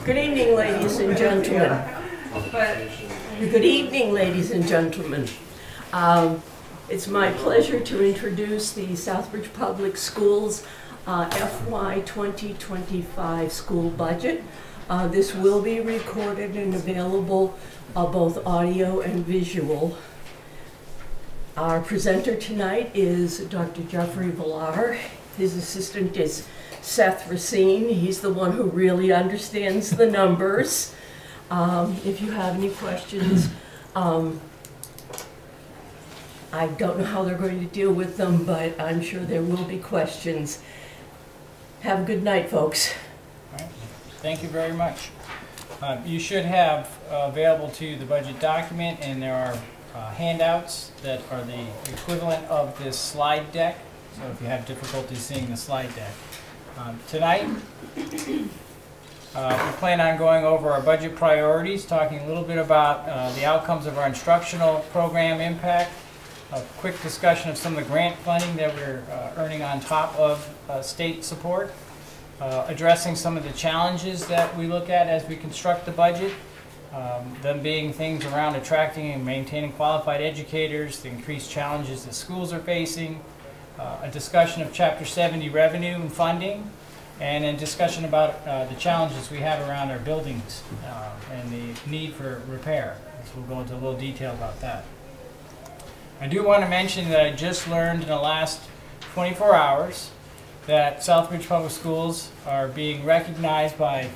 Good evening, ladies and gentlemen. Good evening, ladies and gentlemen. It's my pleasure to introduce the Southbridge Public Schools FY 2025 school budget. This will be recorded and available both audio and visual. Our presenter tonight is Dr. Jeffrey Villar. His assistant is Seth Racine. He's the one who really understands the numbers. If you have any questions, I don't know how they're going to deal with them, but I'm sure there will be questions. Have a good night, folks. All right. Thank you very much. You should have available to you the budget document, and there are handouts that are the equivalent of this slide deck, so if you have difficulty seeing the slide deck. Tonight, we plan on going over our budget priorities, talking a little bit about the outcomes of our instructional program impact, a quick discussion of some of the grant funding that we're earning on top of state support, addressing some of the challenges that we look at as we construct the budget, them being things around attracting and maintaining qualified educators, the increased challenges that schools are facing, a discussion of Chapter 70 revenue and funding, and a discussion about the challenges we have around our buildings and the need for repair. So we'll go into a little detail about that. I do want to mention that I just learned in the last 24 hours that Southbridge Public Schools are being recognized by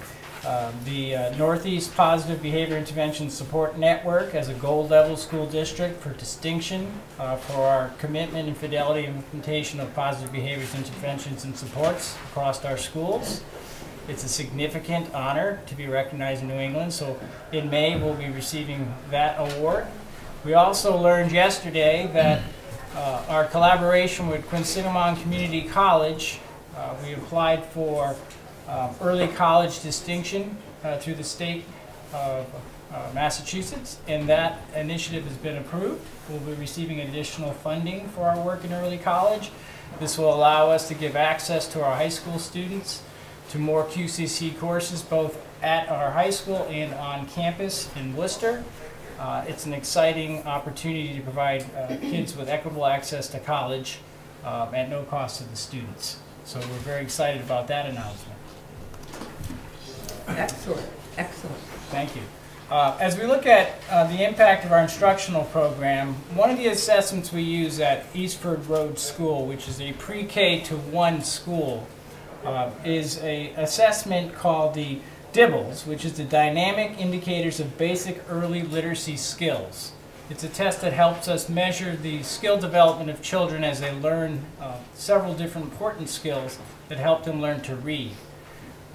the Northeast Positive Behavior Intervention Support Network as a gold level school district for distinction for our commitment and fidelity implementation of positive behaviors, interventions, and supports across our schools. It's a significant honor to be recognized in New England, so in May we'll be receiving that award. We also learned yesterday that our collaboration with Quinsigamond Community College, we applied for early college distinction through the state of Massachusetts, and that initiative has been approved. We'll be receiving additional funding for our work in early college. This will allow us to give access to our high school students to more QCC courses both at our high school and on campus in Worcester. It's an exciting opportunity to provide kids with equitable access to college at no cost to the students. So we're very excited about that announcement. Excellent, excellent. Thank you. As we look at the impact of our instructional program, one of the assessments we use at Eastford Road School, which is a pre-K to 1 school, is an assessment called the DIBBLES, which is the Dynamic Indicators of Basic Early Literacy Skills. It's a test that helps us measure the skill development of children as they learn several different important skills that help them learn to read.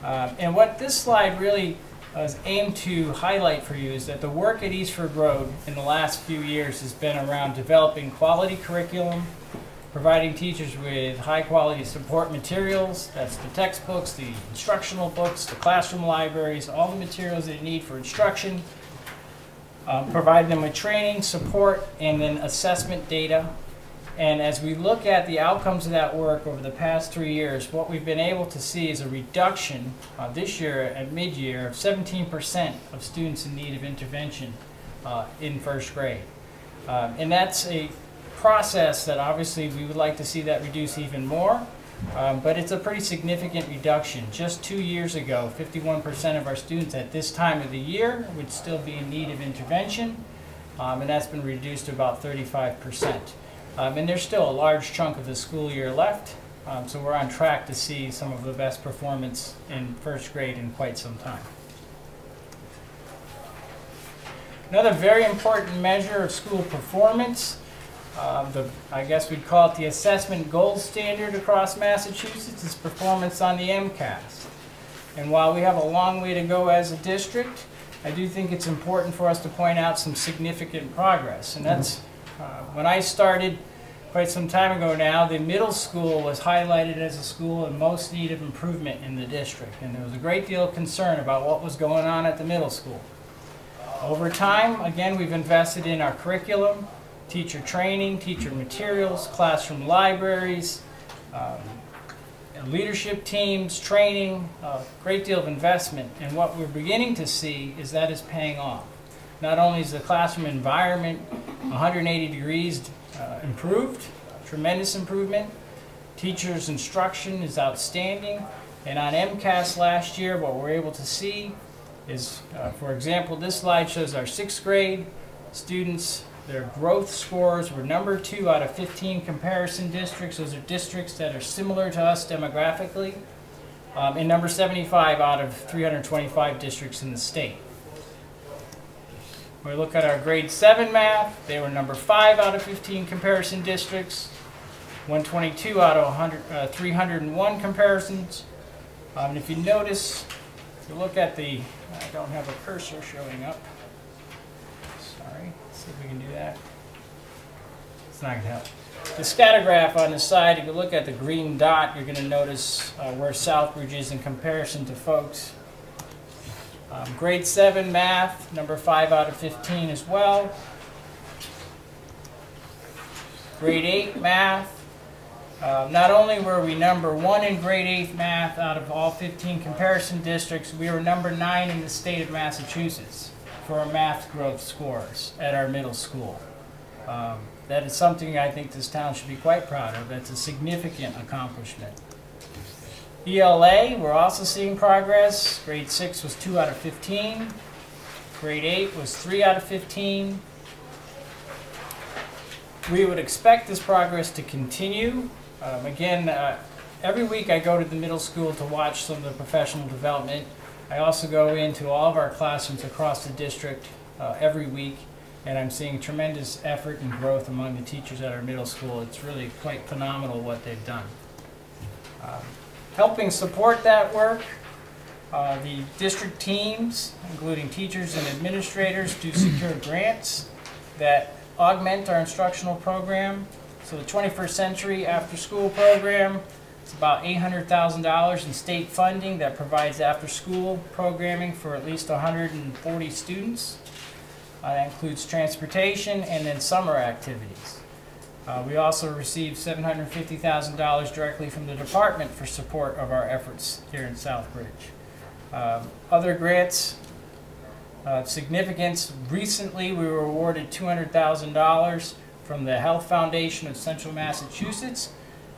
And what this slide really is aimed to highlight for you is that the work at Eastford Road in the last few years has been around developing quality curriculum, providing teachers with high quality support materials. That's the textbooks, the instructional books, the classroom libraries, all the materials they need for instruction, providing them with training, support, and then assessment data. And as we look at the outcomes of that work over the past 3 years, what we've been able to see is a reduction this year at mid-year of 17% of students in need of intervention in first grade. And that's a process that obviously we would like to see that reduce even more, but it's a pretty significant reduction. Just 2 years ago, 51% of our students at this time of the year would still be in need of intervention, and that's been reduced to about 35%. And there's still a large chunk of the school year left, so we're on track to see some of the best performance in first grade in quite some time. Another very important measure of school performance, I guess we'd call it the assessment gold standard across Massachusetts, is performance on the MCAS. And while we have a long way to go as a district, I do think it's important for us to point out some significant progress. And that's when I started quite some time ago now, the middle school was highlighted as a school in most need of improvement in the district. And there was a great deal of concern about what was going on at the middle school. Over time, again, we've invested in our curriculum, teacher training, teacher materials, classroom libraries, leadership teams, training, a great deal of investment. And what we're beginning to see is that is paying off. Not only is the classroom environment 180 degrees improved, tremendous improvement, teachers' instruction is outstanding, and on MCAS last year, what we're able to see is, for example, this slide shows our 6th grade students. Their growth scores were number 2 out of 15 comparison districts. Those are districts that are similar to us demographically, and number 75 out of 325 districts in the state. When we look at our grade 7 math, they were number 5 out of 15 comparison districts, 122 out of 301 comparisons. And if you notice, if you look at the, I don't have a cursor showing up. Sorry, let's see if we can do that. It's not going to help. The scatter graph on the side, if you look at the green dot, you're going to notice where Southbridge is in comparison to folks. Grade 7 math, number 5 out of 15 as well. Grade 8 math. Not only were we number 1 in grade 8 math out of all 15 comparison districts, we were number 9 in the state of Massachusetts for our math growth scores at our middle school. That is something I think this town should be quite proud of. That's a significant accomplishment. ELA, we're also seeing progress. Grade 6 was 2 out of 15. Grade 8 was 3 out of 15. We would expect this progress to continue. Every week I go to the middle school to watch some of the professional development. I also go into all of our classrooms across the district every week, and I'm seeing tremendous effort and growth among the teachers at our middle school. It's really quite phenomenal what they've done. Helping support that work, the district teams, including teachers and administrators, do secure grants that augment our instructional program. So the 21st Century After School Program, it's about $800,000 in state funding that provides after-school programming for at least 140 students. That includes transportation and then summer activities. We also received $750,000 directly from the department for support of our efforts here in Southbridge. Other grants of significance, recently we were awarded $200,000 from the Health Foundation of Central Massachusetts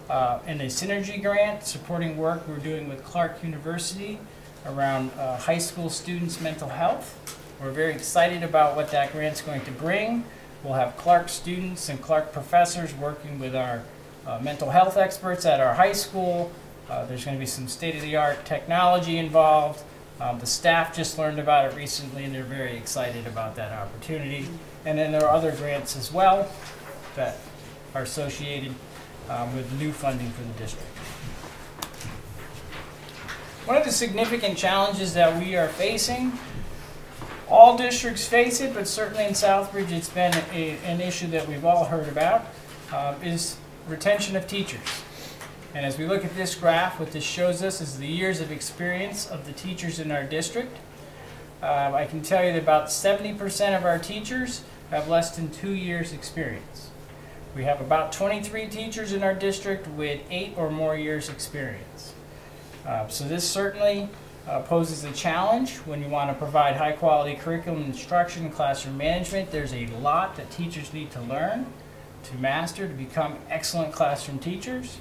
and a Synergy grant supporting work we're doing with Clark University around high school students' mental health. We're very excited about what that grant's going to bring. We'll have Clark students and Clark professors working with our mental health experts at our high school. There's going to be some state-of-the-art technology involved. The staff just learned about it recently, and they're very excited about that opportunity. And then there are other grants as well that are associated with new funding for the district. One of the significant challenges that we are facing, all districts face it, but certainly in Southbridge it's been an issue that we've all heard about, is retention of teachers. And as we look at this graph, what this shows us is the years of experience of the teachers in our district. I can tell you that about 70% of our teachers have less than 2 years experience. We have about 23 teachers in our district with 8 or more years experience. So this certainly poses a challenge when you want to provide high quality curriculum instruction and classroom management. There's a lot that teachers need to learn, to master, to become excellent classroom teachers.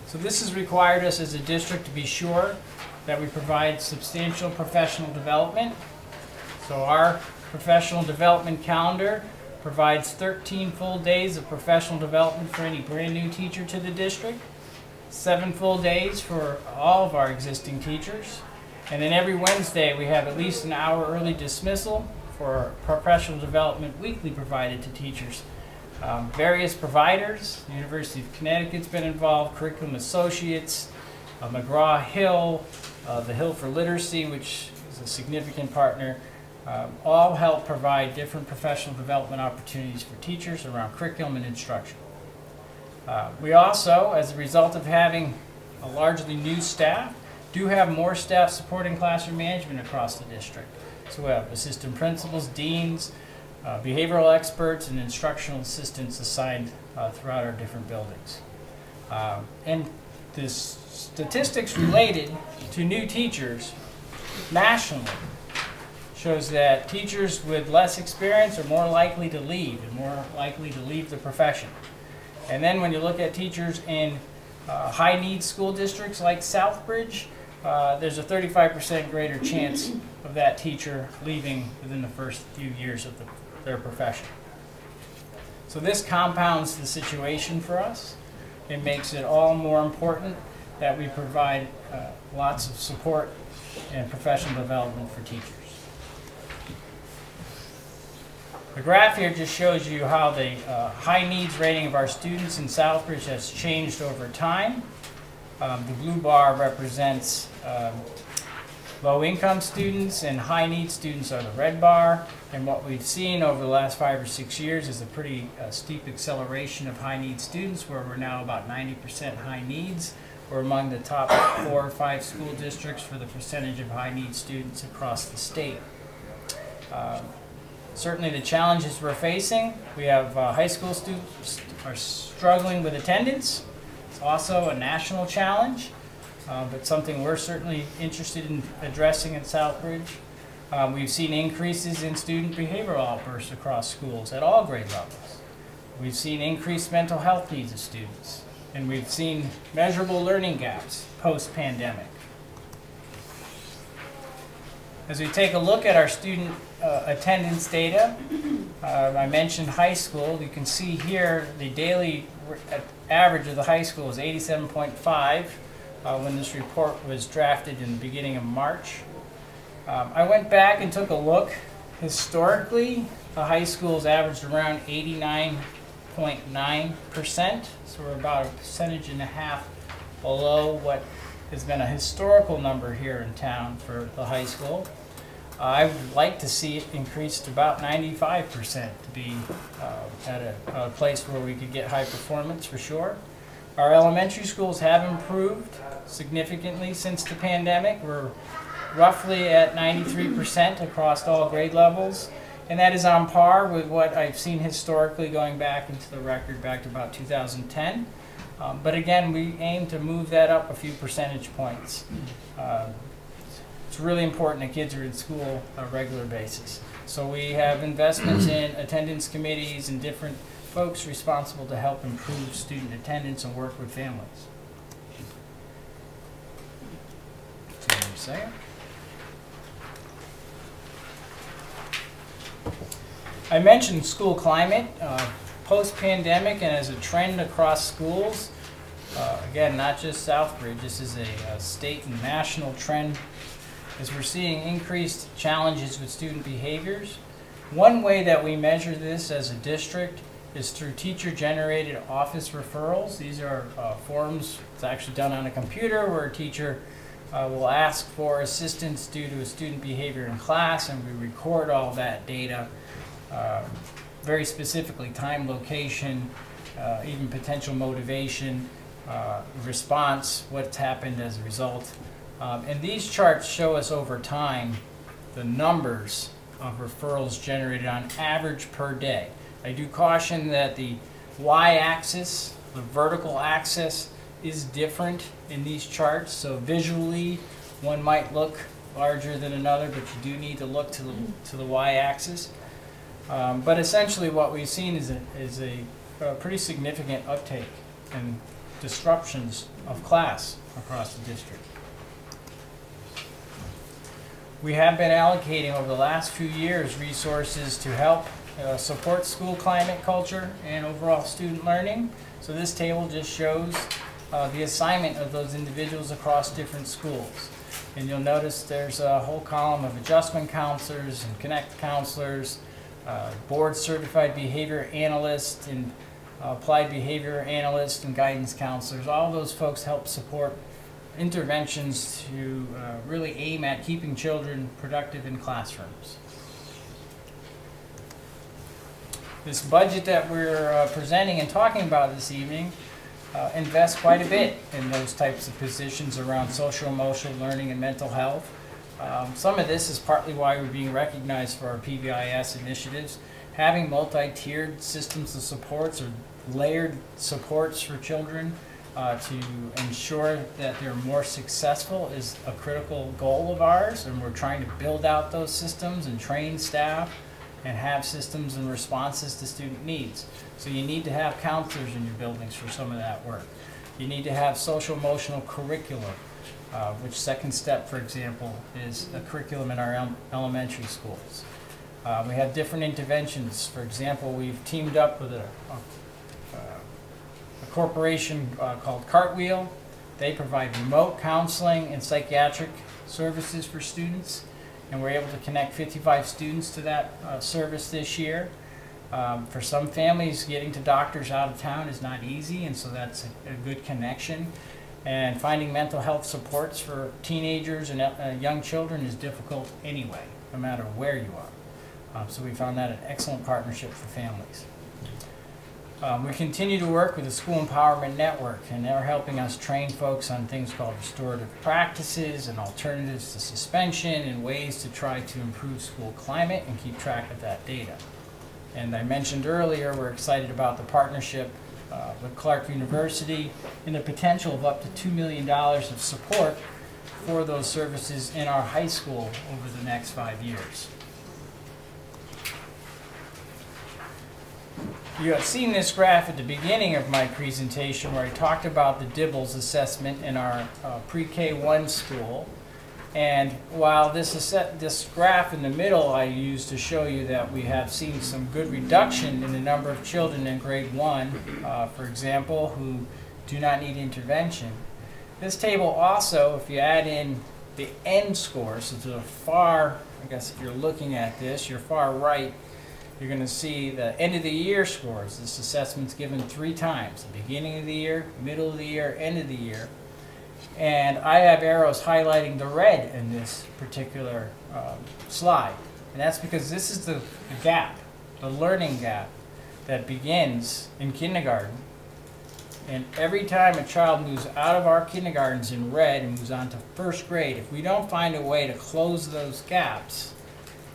So this has required us as a district to be sure that we provide substantial professional development. So our professional development calendar provides 13 full days of professional development for any brand new teacher to the district, 7 full days for all of our existing teachers, and then every Wednesday we have at least an hour early dismissal for professional development weekly provided to teachers. Various providers, the University of Connecticut's been involved, Curriculum Associates, McGraw-Hill, the Hill for Literacy, which is a significant partner, all help provide different professional development opportunities for teachers around curriculum and instruction. We also, as a result of having a largely new staff, do have more staff supporting classroom management across the district. So we have assistant principals, deans, behavioral experts, and instructional assistants assigned throughout our different buildings. And the statistics related to new teachers nationally shows that teachers with less experience are more likely to leave and more likely to leave the profession. And then when you look at teachers in high-need school districts like Southbridge, there's a 35% greater chance of that teacher leaving within the first few years of their profession. So this compounds the situation for us. It makes it all more important that we provide lots of support and professional development for teachers. The graph here just shows you how the high needs rating of our students in Southbridge has changed over time. The blue bar represents low-income students, and high-need students are the red bar. And what we've seen over the last 5 or 6 years is a pretty steep acceleration of high-need students, where we're now about 90% high needs. We're among the top 4 or 5 school districts for the percentage of high-need students across the state. Certainly the challenges we're facing, we have high school students are struggling with attendance. It's also a national challenge, but something we're certainly interested in addressing at Southbridge. We've seen increases in student behavioral outbursts across schools at all grade levels. We've seen increased mental health needs of students, and we've seen measurable learning gaps post-pandemic. As we take a look at our student attendance data, I mentioned high school. You can see here the daily average of the high school is 87.5 when this report was drafted in the beginning of March. I went back and took a look. Historically, the high schools averaged around 89.9%, so we're about 1.5 percentage below what has been a historical number here in town for the high school. I would like to see it increase to about 95% to be at a place where we could get high performance for sure. Our elementary schools have improved significantly since the pandemic. We're roughly at 93% across all grade levels, and that is on par with what I've seen historically going back into the record back to about 2010. But again, we aim to move that up a few percentage points. It's really important that kids are in school on a regular basis. So we have investments in attendance committees and different folks responsible to help improve student attendance and work with families. I mentioned school climate. Post-pandemic and as a trend across schools, again, not just Southbridge, this is a state and national trend, as we're seeing increased challenges with student behaviors. One way that we measure this as a district is through teacher-generated office referrals. These are forms, it's actually done on a computer, where a teacher will ask for assistance due to a student behavior in class, and we record all that data. Very specifically time, location, even potential motivation, response, what's happened as a result. And these charts show us over time the numbers of referrals generated on average per day. I do caution that the y-axis, the vertical axis, is different in these charts. So visually, one might look larger than another, but you do need to look to the y-axis. But essentially what we've seen is a pretty significant uptake and disruptions of class across the district. We have been allocating over the last few years resources to help support school climate culture and overall student learning. So this table just shows the assignment of those individuals across different schools. And you'll notice there's a whole column of adjustment counselors and connect counselors, board certified behavior analysts and applied behavior analysts and guidance counselors. All those folks help support interventions to really aim at keeping children productive in classrooms. This budget that we're presenting and talking about this evening invests quite a bit in those types of positions around social emotional learning and mental health. Some of this is partly why we're being recognized for our PBIS initiatives. Having multi-tiered systems of supports or layered supports for children to ensure that they're more successful is a critical goal of ours, and we're trying to build out those systems and train staff and have systems and responses to student needs. So you need to have counselors in your buildings for some of that work. You need to have social emotional curriculum, which Second Step, for example, is a curriculum in our elementary schools. We have different interventions. For example, we've teamed up with a corporation called Cartwheel. They provide remote counseling and psychiatric services for students, and we're able to connect 55 students to that service this year. For some families, getting to doctors out of town is not easy, and so that's a good connection. And finding mental health supports for teenagers and young children is difficult anyway, no matter where you are. So we found that an excellent partnership for families. We continue to work with the School Empowerment Network, and they're helping us train folks on things called restorative practices and alternatives to suspension and ways to try to improve school climate and keep track of that data. And I mentioned earlier, we're excited about the partnership with Clark University and the potential of up to $2 million of support for those services in our high school over the next 5 years. You have seen this graph at the beginning of my presentation where I talked about the Dibbles assessment in our pre-K1 school. And while this graph in the middle I used to show you that we have seen some good reduction in the number of children in grade 1, for example, who do not need intervention. This table also, if you add in the end scores, so to the far, I guess if you're looking at this, your far right, you're going to see the end of the year scores. This assessment's given 3 times, the beginning of the year, middle of the year, end of the year. And I have arrows highlighting the red in this particular slide. And that's because this is the gap, the learning gap that begins in kindergarten. And every time a child moves out of our kindergartens in red and moves on to first grade, if we don't find a way to close those gaps,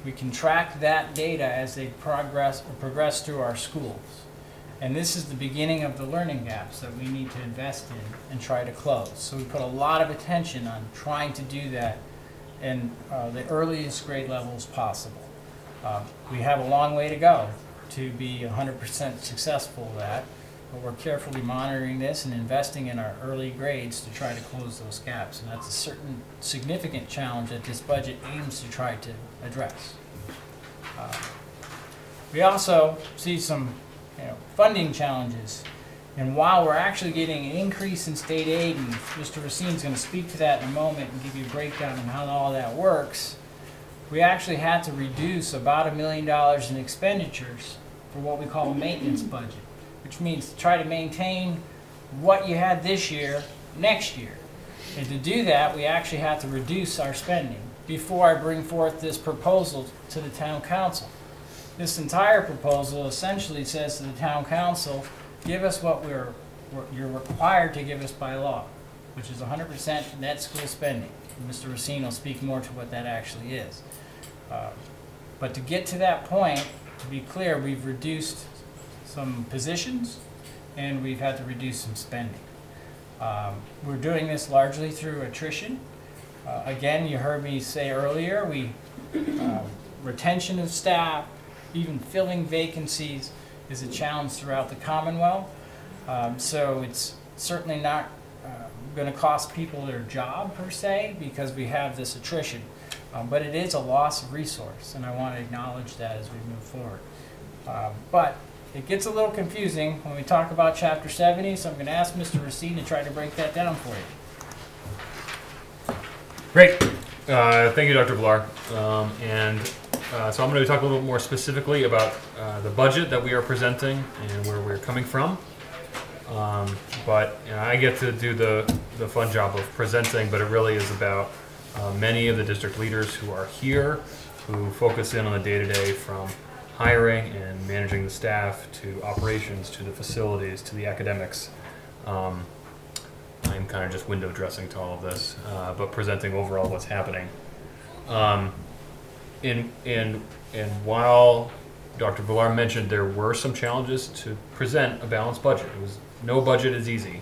we can track that data as they progress through our schools. And this is the beginning of the learning gaps that we need to invest in and try to close. So we put a lot of attention on trying to do that in the earliest grade levels possible. We have a long way to go to be 100% successful with that, but we're carefully monitoring this and investing in our early grades to try to close those gaps. And that's a certain significant challenge that this budget aims to try to address. We also see some funding challenges. And while we're actually getting an increase in state aid, and Mr. Racine's going to speak to that in a moment and give you a breakdown on how all that works, we actually had to reduce about $1 million in expenditures for what we call a maintenance budget, which means to try to maintain what you had this year, next year. And to do that, we actually had to reduce our spending before I bring forth this proposal to the town council. This entire proposal essentially says to the town council, give us what you're required to give us by law, which is 100% net school spending. And Mr. Racine will speak more to what that actually is. But to get to that point, to be clear, we've reduced some positions and we've had to reduce some spending. We're doing this largely through attrition. Again, you heard me say earlier, retention of staff, even filling vacancies is a challenge throughout the Commonwealth. So it's certainly not going to cost people their job per se because we have this attrition. But it is a loss of resource, and I want to acknowledge that as we move forward. But it gets a little confusing when we talk about Chapter 70, so I'm going to ask Mr. Racine to try to break that down for you. Great. Thank you, Dr. Villar. So I'm going to talk a little bit more specifically about the budget that we are presenting and where we're coming from. But I get to do the fun job of presenting, but it really is about many of the district leaders who are here, who focus in on the day-to-day from hiring and managing the staff to operations to the facilities to the academics. I'm kind of just window dressing to all of this, but presenting overall what's happening. And while Dr. Villar mentioned there were some challenges to present a balanced budget, no budget is easy.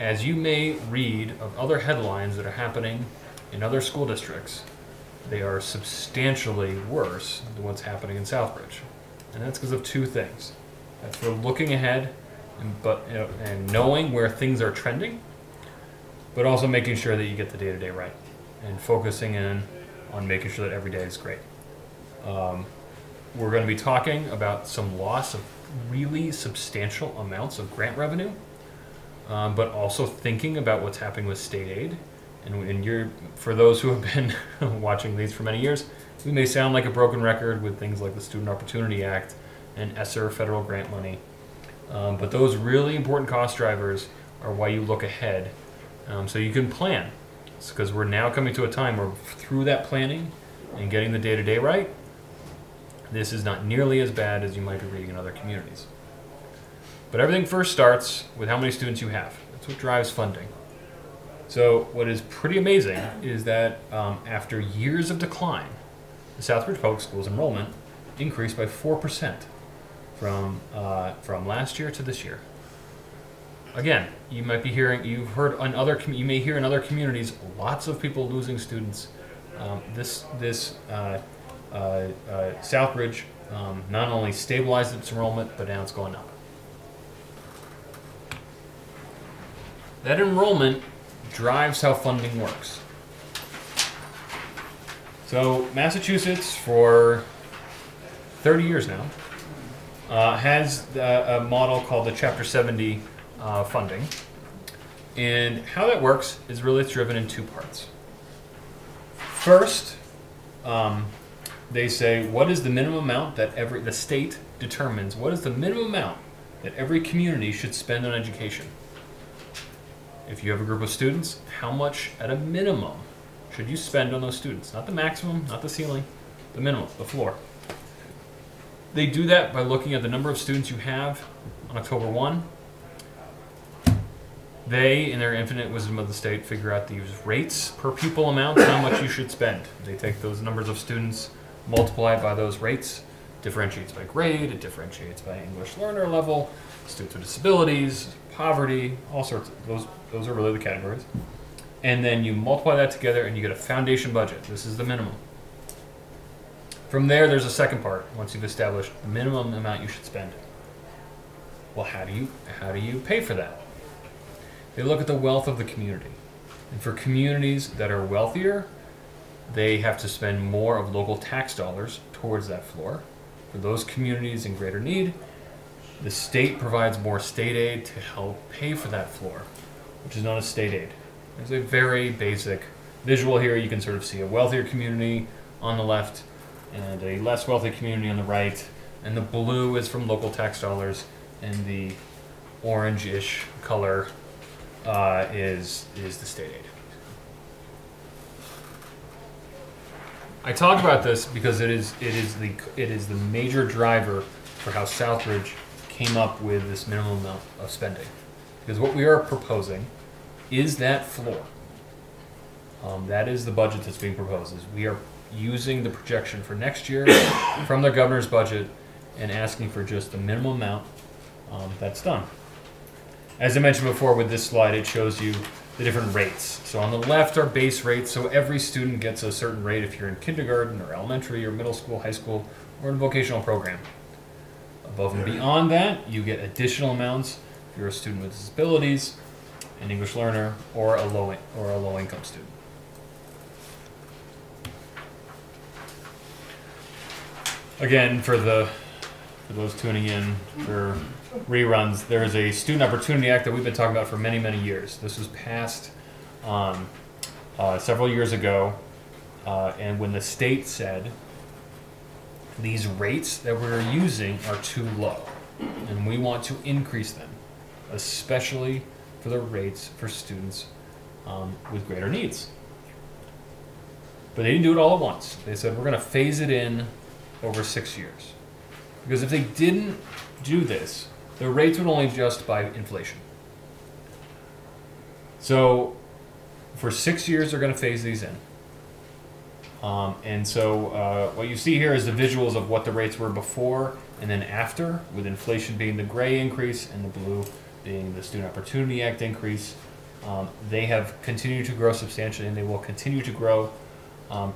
as you may read of other headlines that are happening in other school districts, they are substantially worse than what's happening in Southbridge. And that's because of two things. That's for looking ahead and knowing where things are trending, but also making sure that you get the day-to-day right and focusing in on making sure that every day is great. We're going to be talking about some loss of really substantial amounts of grant revenue, but also thinking about what's happening with state aid. And for those who have been watching these for many years, we may sound like a broken record with things like the Student Opportunity Act and ESSER federal grant money. But those really important cost drivers are why you look ahead, so you can plan. It's because we're now coming to a time where through that planning and getting the day-to-day right, this is not nearly as bad as you might be reading in other communities. But everything first starts with how many students you have. That's what drives funding. So what is pretty amazing is that after years of decline, the Southbridge Public Schools enrollment increased by 4% from last year to this year. Again, you may hear in other communities lots of people losing students. Southbridge not only stabilized its enrollment, but now it's going up. That enrollment drives how funding works. So Massachusetts, for 30 years now, has a model called the Chapter 70 funding. And how that works is really it's driven in two parts. First, they say, what is the minimum amount that the state determines, what is the minimum amount that every community should spend on education? If you have a group of students, how much at a minimum should you spend on those students? Not the maximum, not the ceiling, the minimum, the floor. They do that by looking at the number of students you have on October 1. They, in their infinite wisdom of the state, figure out these rates per pupil amounts, how much you should spend. They take those numbers of students, multiply it by those rates, differentiates by grade, it differentiates by English learner level, students with disabilities, poverty, all sorts of those are really the categories. And then you multiply that together and you get a foundation budget. This is the minimum. From there, there's a second part once you've established the minimum amount you should spend. Well, how do you pay for that? They look at the wealth of the community. And for communities that are wealthier, they have to spend more of local tax dollars towards that floor. For those communities in greater need, the state provides more state aid to help pay for that floor, which is known as state aid. There's a very basic visual here. You can sort of see a wealthier community on the left and a less wealthy community on the right. And the blue is from local tax dollars, and the orange-ish color is the state aid. I talk about this because it is the major driver for how Southbridge came up with this minimum amount of spending. Because what we are proposing is that floor. That is the budget that's being proposed. Is we are using the projection for next year from the governor's budget and asking for just the minimum amount that's done. As I mentioned before with this slide, it shows you the different rates. So on the left are base rates, so every student gets a certain rate if you're in kindergarten or elementary or middle school, high school, or in a vocational program. Above and beyond that, you get additional amounts if you're a student with disabilities, an English learner, or a low-income student. Again, for those tuning in for reruns, there is a Student Opportunity Act that we've been talking about for many, many years. This was passed several years ago, and when the state said these rates that we're using are too low, and we want to increase them, especially for the rates for students with greater needs. But they didn't do it all at once. They said, we're going to phase it in over 6 years. Because if they didn't do this, the rates would only adjust by inflation. So for 6 years, they're going to phase these in. And so what you see here is the visuals of what the rates were before and then after, with inflation being the gray increase and the blue being the Student Opportunity Act increase. They have continued to grow substantially, and they will continue to grow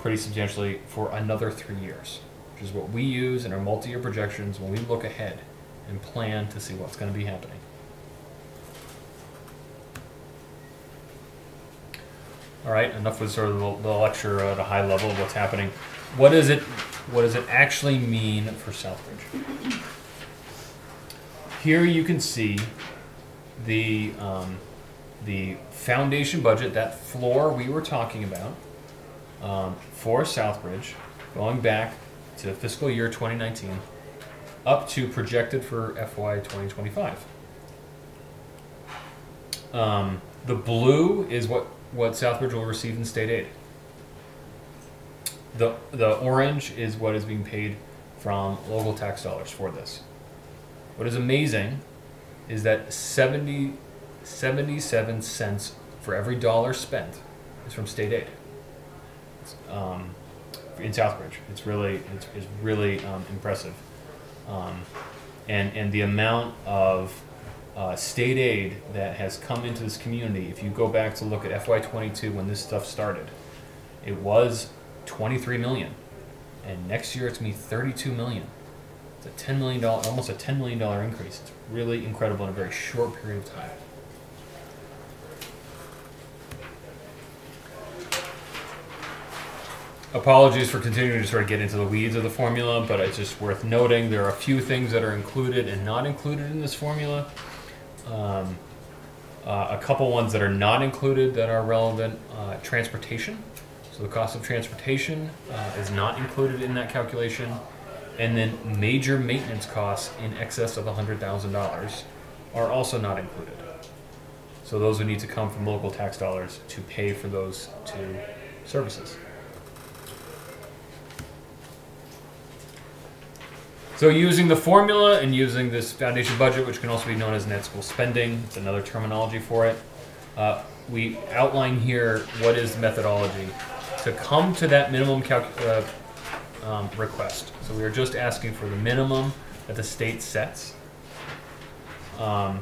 pretty substantially for another 3 years, which is what we use in our multi-year projections when we look ahead and plan to see what's going to be happening. All right, enough with sort of the lecture at a high level of what's happening. What does it actually mean for Southbridge? Here you can see the foundation budget, that floor we were talking about for Southbridge, going back to fiscal year 2019, up to projected for FY 2025. The blue is what Southbridge will receive in state aid. The orange is what is being paid from local tax dollars for this. What is amazing is that 77 cents for every dollar spent is from state aid in Southbridge. It's really impressive, and the amount of state aid that has come into this community. If you go back to look at FY22 when this stuff started, it was 23 million, and next year it's going to be 32 million. It's a $10 million, almost a $10 million increase. It's really incredible in a very short period of time. Apologies for continuing to sort of get into the weeds of the formula, but it's just worth noting there are a few things that are included and not included in this formula. A couple ones that are not included that are relevant. Transportation. So the cost of transportation is not included in that calculation. And then major maintenance costs in excess of $100,000 are also not included. So those would need to come from local tax dollars to pay for those two services. So using the formula and using this foundation budget, which can also be known as net school spending, it's another terminology for it, we outline here what is the methodology to come to that minimum request. So we are just asking for the minimum that the state sets. So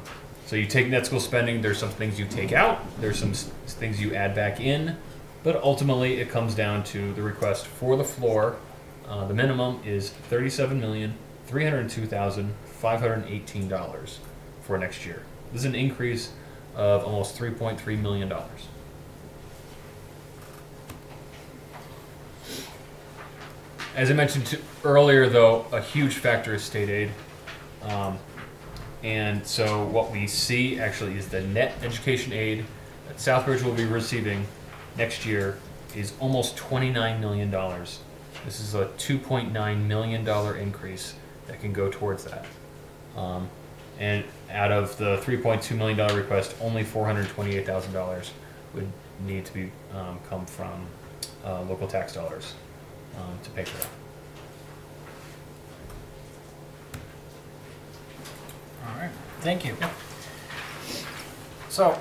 you take net school spending, there's some things you take out, there's some things you add back in, but ultimately it comes down to the request for the floor. The minimum is $37,302,518 for next year. This is an increase of almost $3.3 million. As I mentioned earlier, though, a huge factor is state aid. And so what we see actually is the net education aid that Southbridge will be receiving next year is almost $29 million. This is a $2.9 million increase that can go towards that. And out of the $3.2 million request, only $428,000 would need to be come from local tax dollars to pay for that. All right, thank you. So,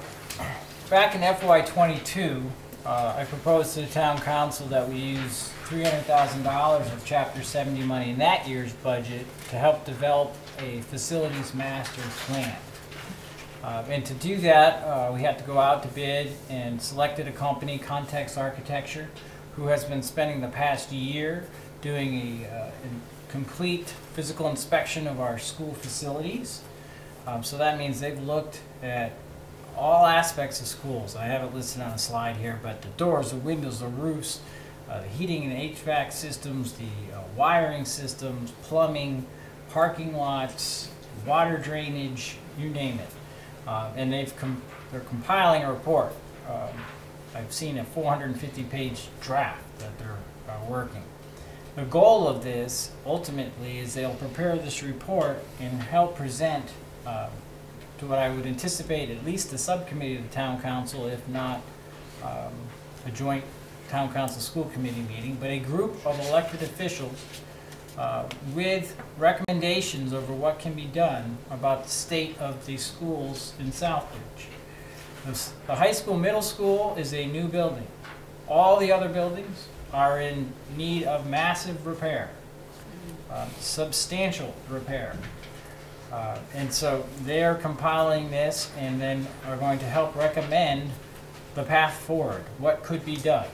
back in FY22, I proposed to the town council that we use $300,000 of Chapter 70 money in that year's budget to help develop a facilities master plan. And to do that, we had to go out to bid and selected a company, Context Architecture, who has been spending the past year doing a complete physical inspection of our school facilities. So that means they've looked at all aspects of schools. I have it listed on a slide here, but the doors, the windows, the roofs, the heating and HVAC systems, the wiring systems, plumbing, parking lots, water drainage, you name it. And they're compiling a report. I've seen a 450-page draft that they're working. The goal of this, ultimately, is they'll prepare this report and help present to what I would anticipate at least the subcommittee of the town council, if not a joint town council school committee meeting, but a group of elected officials with recommendations over what can be done about the state of the schools in Southbridge. The high school, middle school is a new building. All the other buildings are in need of massive repair, substantial repair. And so they're compiling this and then are going to help recommend the path forward, what could be done.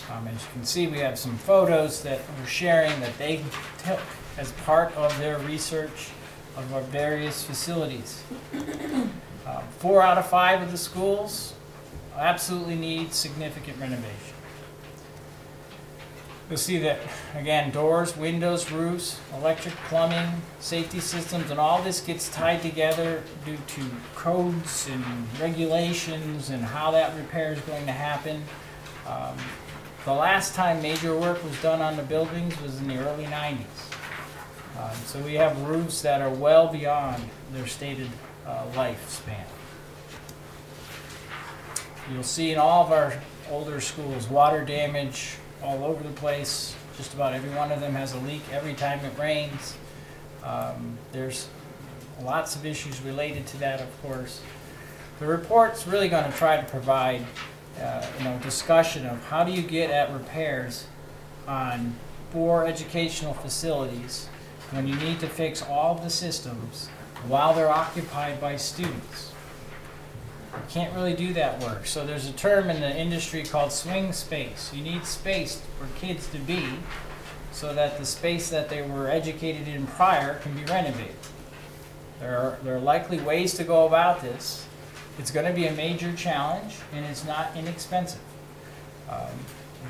As you can see, we have some photos that we're sharing that they took as part of their research of our various facilities. 4 out of 5 of the schools absolutely need significant renovation. You'll see that, again, doors, windows, roofs, electric, plumbing, safety systems, and all this gets tied together due to codes and regulations and how that repair is going to happen. The last time major work was done on the buildings was in the early 90s. So we have roofs that are well beyond their stated lifespan. You'll see in all of our older schools water damage all over the place. Just about every one of them has a leak every time it rains. There's lots of issues related to that, of course. The report's really going to try to provide discussion of how do you get at repairs on 4 educational facilities when you need to fix all of the systems while they're occupied by students. You can't really do that work. So there's a term in the industry called swing space. You need space for kids to be so that the space that they were educated in prior can be renovated. There are likely ways to go about this. It's going to be a major challenge, and it's not inexpensive.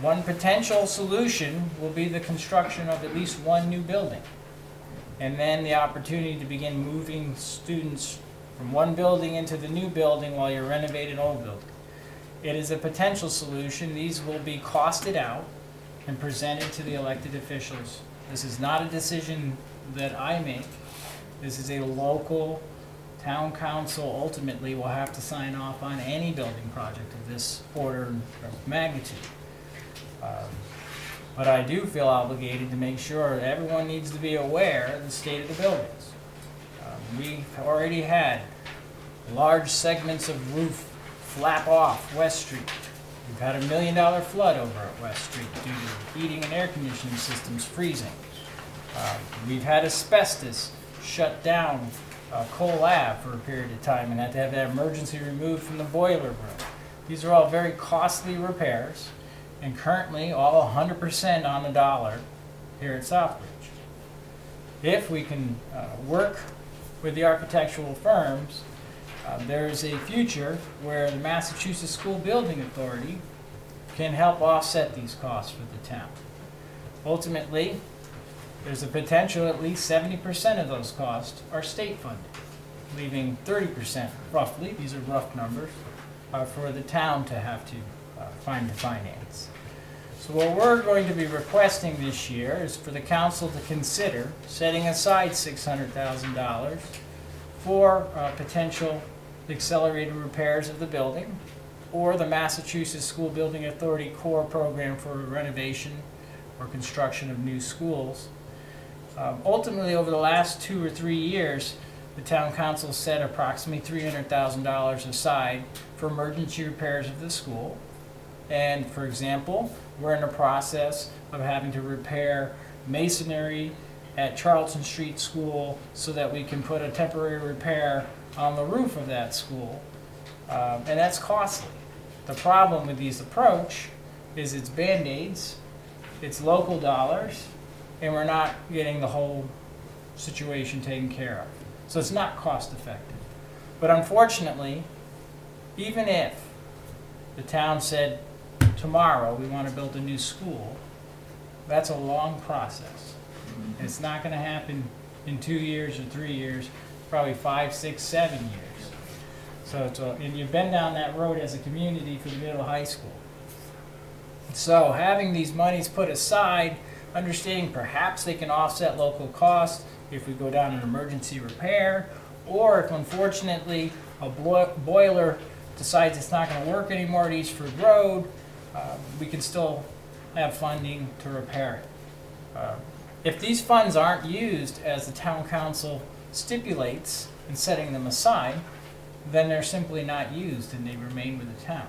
One potential solution will be the construction of at least 1 new building, and then the opportunity to begin moving students from one building into the new building while you renovate an old building. It is a potential solution. These will be costed out and presented to the elected officials. This is not a decision that I make. This is a local town council ultimately will have to sign off on any building project of this order of magnitude. But I do feel obligated to make sure that everyone needs to be aware of the state of the buildings. We've already had large segments of roof flap off West Street. We've had $1 million flood over at West Street due to heating and air conditioning systems freezing. We've had asbestos shut down Cole Ave for a period of time and had to have that emergency removed from the boiler room. These are all very costly repairs, and currently all 100% on the dollar here at Southbridge. If we can work with the architectural firms, there is a future where the Massachusetts School Building Authority can help offset these costs for the town. Ultimately, there's a potential at least 70% of those costs are state funded, leaving 30% roughly, these are rough numbers, for the town to have to find the finance. So what we're going to be requesting this year is for the council to consider setting aside $600,000 for potential accelerated repairs of the building or the Massachusetts School Building Authority core program for renovation or construction of new schools. Ultimately, over the last 2 or 3 years, the town council set approximately $300,000 aside for emergency repairs of the school. And for example, we're in the process of having to repair masonry at Charlton Street School so that we can put a temporary repair on the roof of that school. And that's costly. The problem with this approach is it's Band-Aids, it's local dollars, and we're not getting the whole situation taken care of. So it's not cost effective. But unfortunately, even if the town said, tomorrow we want to build a new school, that's a long process. It's not going to happen in 2 years or 3 years, probably 5, 6, 7 years. So and you've been down that road as a community for the middle high school. So having these monies put aside, understanding perhaps they can offset local costs if we go down an emergency repair, or if unfortunately a boiler decides it's not going to work anymore at Eastford Road, we can still have funding to repair it. If these funds aren't used as the town council stipulates in setting them aside, then they're simply not used and they remain with the town.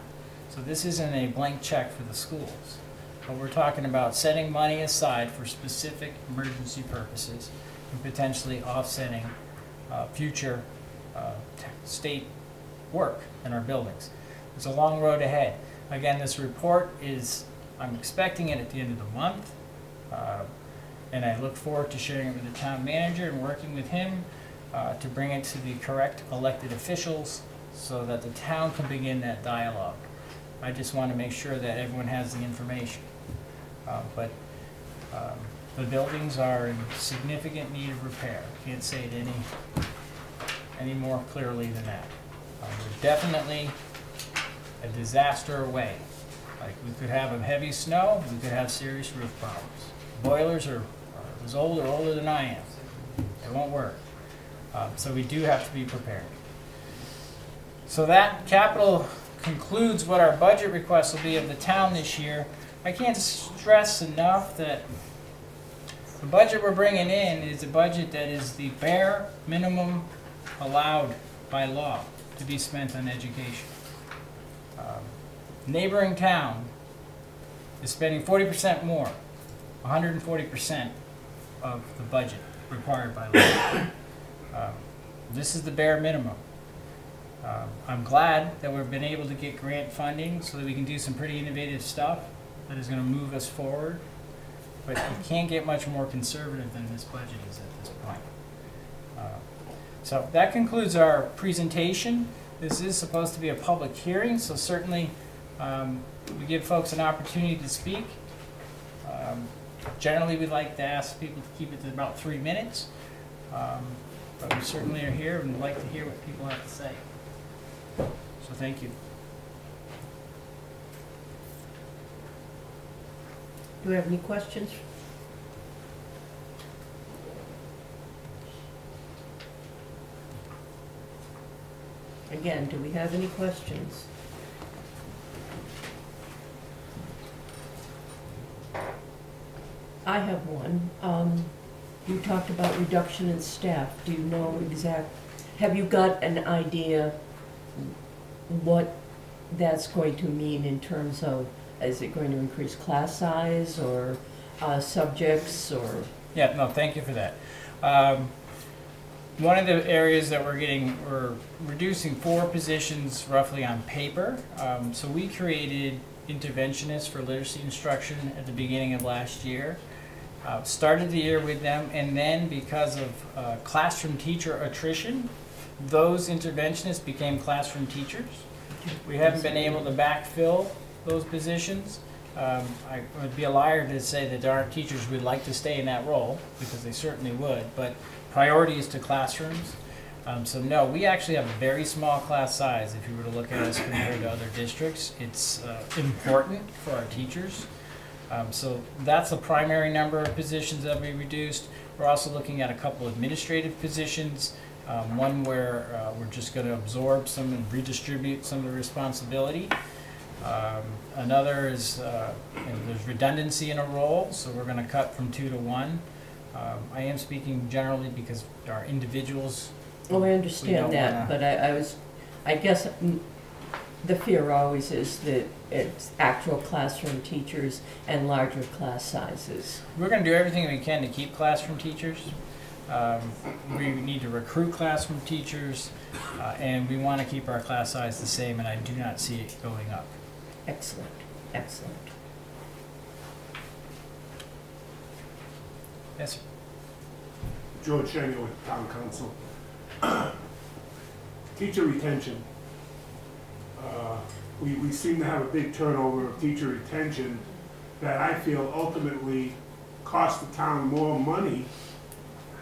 So this isn't a blank check for the schools. But we're talking about setting money aside for specific emergency purposes and potentially offsetting future state work in our buildings. It's a long road ahead. Again, this report is, I'm expecting it at the end of the month, and I look forward to sharing it with the town manager and working with him to bring it to the correct elected officials so that the town can begin that dialogue. I just want to make sure that everyone has the information. But the buildings are in significant need of repair. Can't say it any more clearly than that. We're definitely a disaster away. Like, we could have a heavy snow, we could have serious roof problems. Boilers are as old or older than I am. They won't work. So we do have to be prepared. So that capital concludes what our budget request will be of the town this year. I can't stress enough that the budget we're bringing in is a budget that is the bare minimum allowed by law to be spent on education. Neighboring town is spending 40% more, 140% of the budget required by law. This is the bare minimum. I'm glad that we've been able to get grant funding so that we can do some pretty innovative stuff that is going to move us forward. But you can't get much more conservative than this budget is at this point. So that concludes our presentation. This is supposed to be a public hearing, so certainly we give folks an opportunity to speak. Generally, we like to ask people to keep it to about 3 minutes, but we certainly are here and would like to hear what people have to say. So thank you. Do we have any questions? Again, do we have any questions? I have one. You talked about reduction in staff. Do you know have you got an idea what that's going to mean in terms of, is it going to increase class size or subjects or? Yeah, no, thank you for that. One of the areas that we're reducing 4 positions roughly on paper. So we created interventionists for literacy instruction at the beginning of last year. Started the year with them, and then because of classroom teacher attrition, those interventionists became classroom teachers. We haven't been able to backfill those positions. I would be a liar to say that there aren't teachers who would like to stay in that role, because they certainly would, but priority is to classrooms. So no, we actually have a very small class size if you were to look at us compared to other districts. It's important for our teachers. So that's the primary number of positions that we reduced. We're also looking at a couple administrative positions. One where we're just going to absorb some and redistribute some of the responsibility. Another is there's redundancy in a role, so we're going to cut from 2 to 1. I am speaking generally because our individuals. Oh, I understand that, but I guess the fear always is that it's actual classroom teachers and larger class sizes. We're going to do everything we can to keep classroom teachers. We need to recruit classroom teachers, and we want to keep our class size the same, and I do not see it going up. Excellent, excellent. Yes, sir. George Schengen with Town Council. Teacher retention. We seem to have a big turnover of teacher retention that I feel ultimately costs the town more money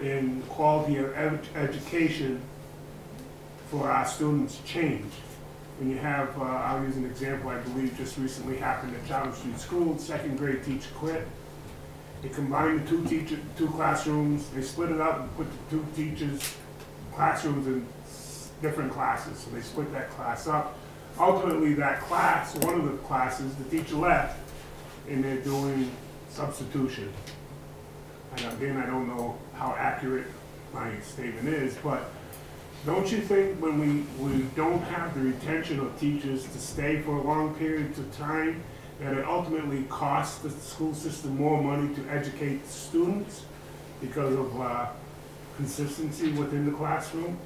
in quality of education for our students change. When you have, I'll use an example I believe just recently happened at Chatham Street School, 2nd grade teacher quit. They combined the two classrooms, they split it up and put the 2 teachers' classrooms in different classes. So they split that class up. Ultimately that class, one of the classes, the teacher left and they're doing substitution. And again, I don't know how accurate my statement is, but don't you think when we don't have the retention of teachers to stay for long periods of time, that it ultimately costs the school system more money to educate students because of consistency within the classroom?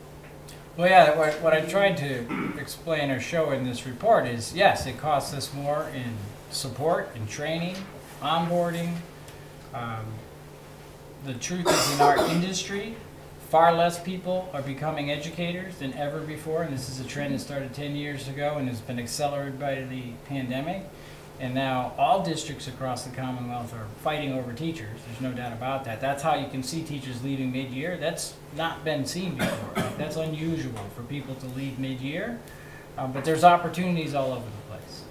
Well, yeah, what I tried to explain or show in this report is, yes, it costs us more in support, in training, onboarding. The truth is, in our industry, far less people are becoming educators than ever before, and this is a trend that started 10 years ago and has been accelerated by the pandemic. And now all districts across the Commonwealth are fighting over teachers. There's no doubt about that. That's how you can see teachers leaving mid-year. That's not been seen before. Right? That's unusual for people to leave mid-year. But there's opportunities all over the place.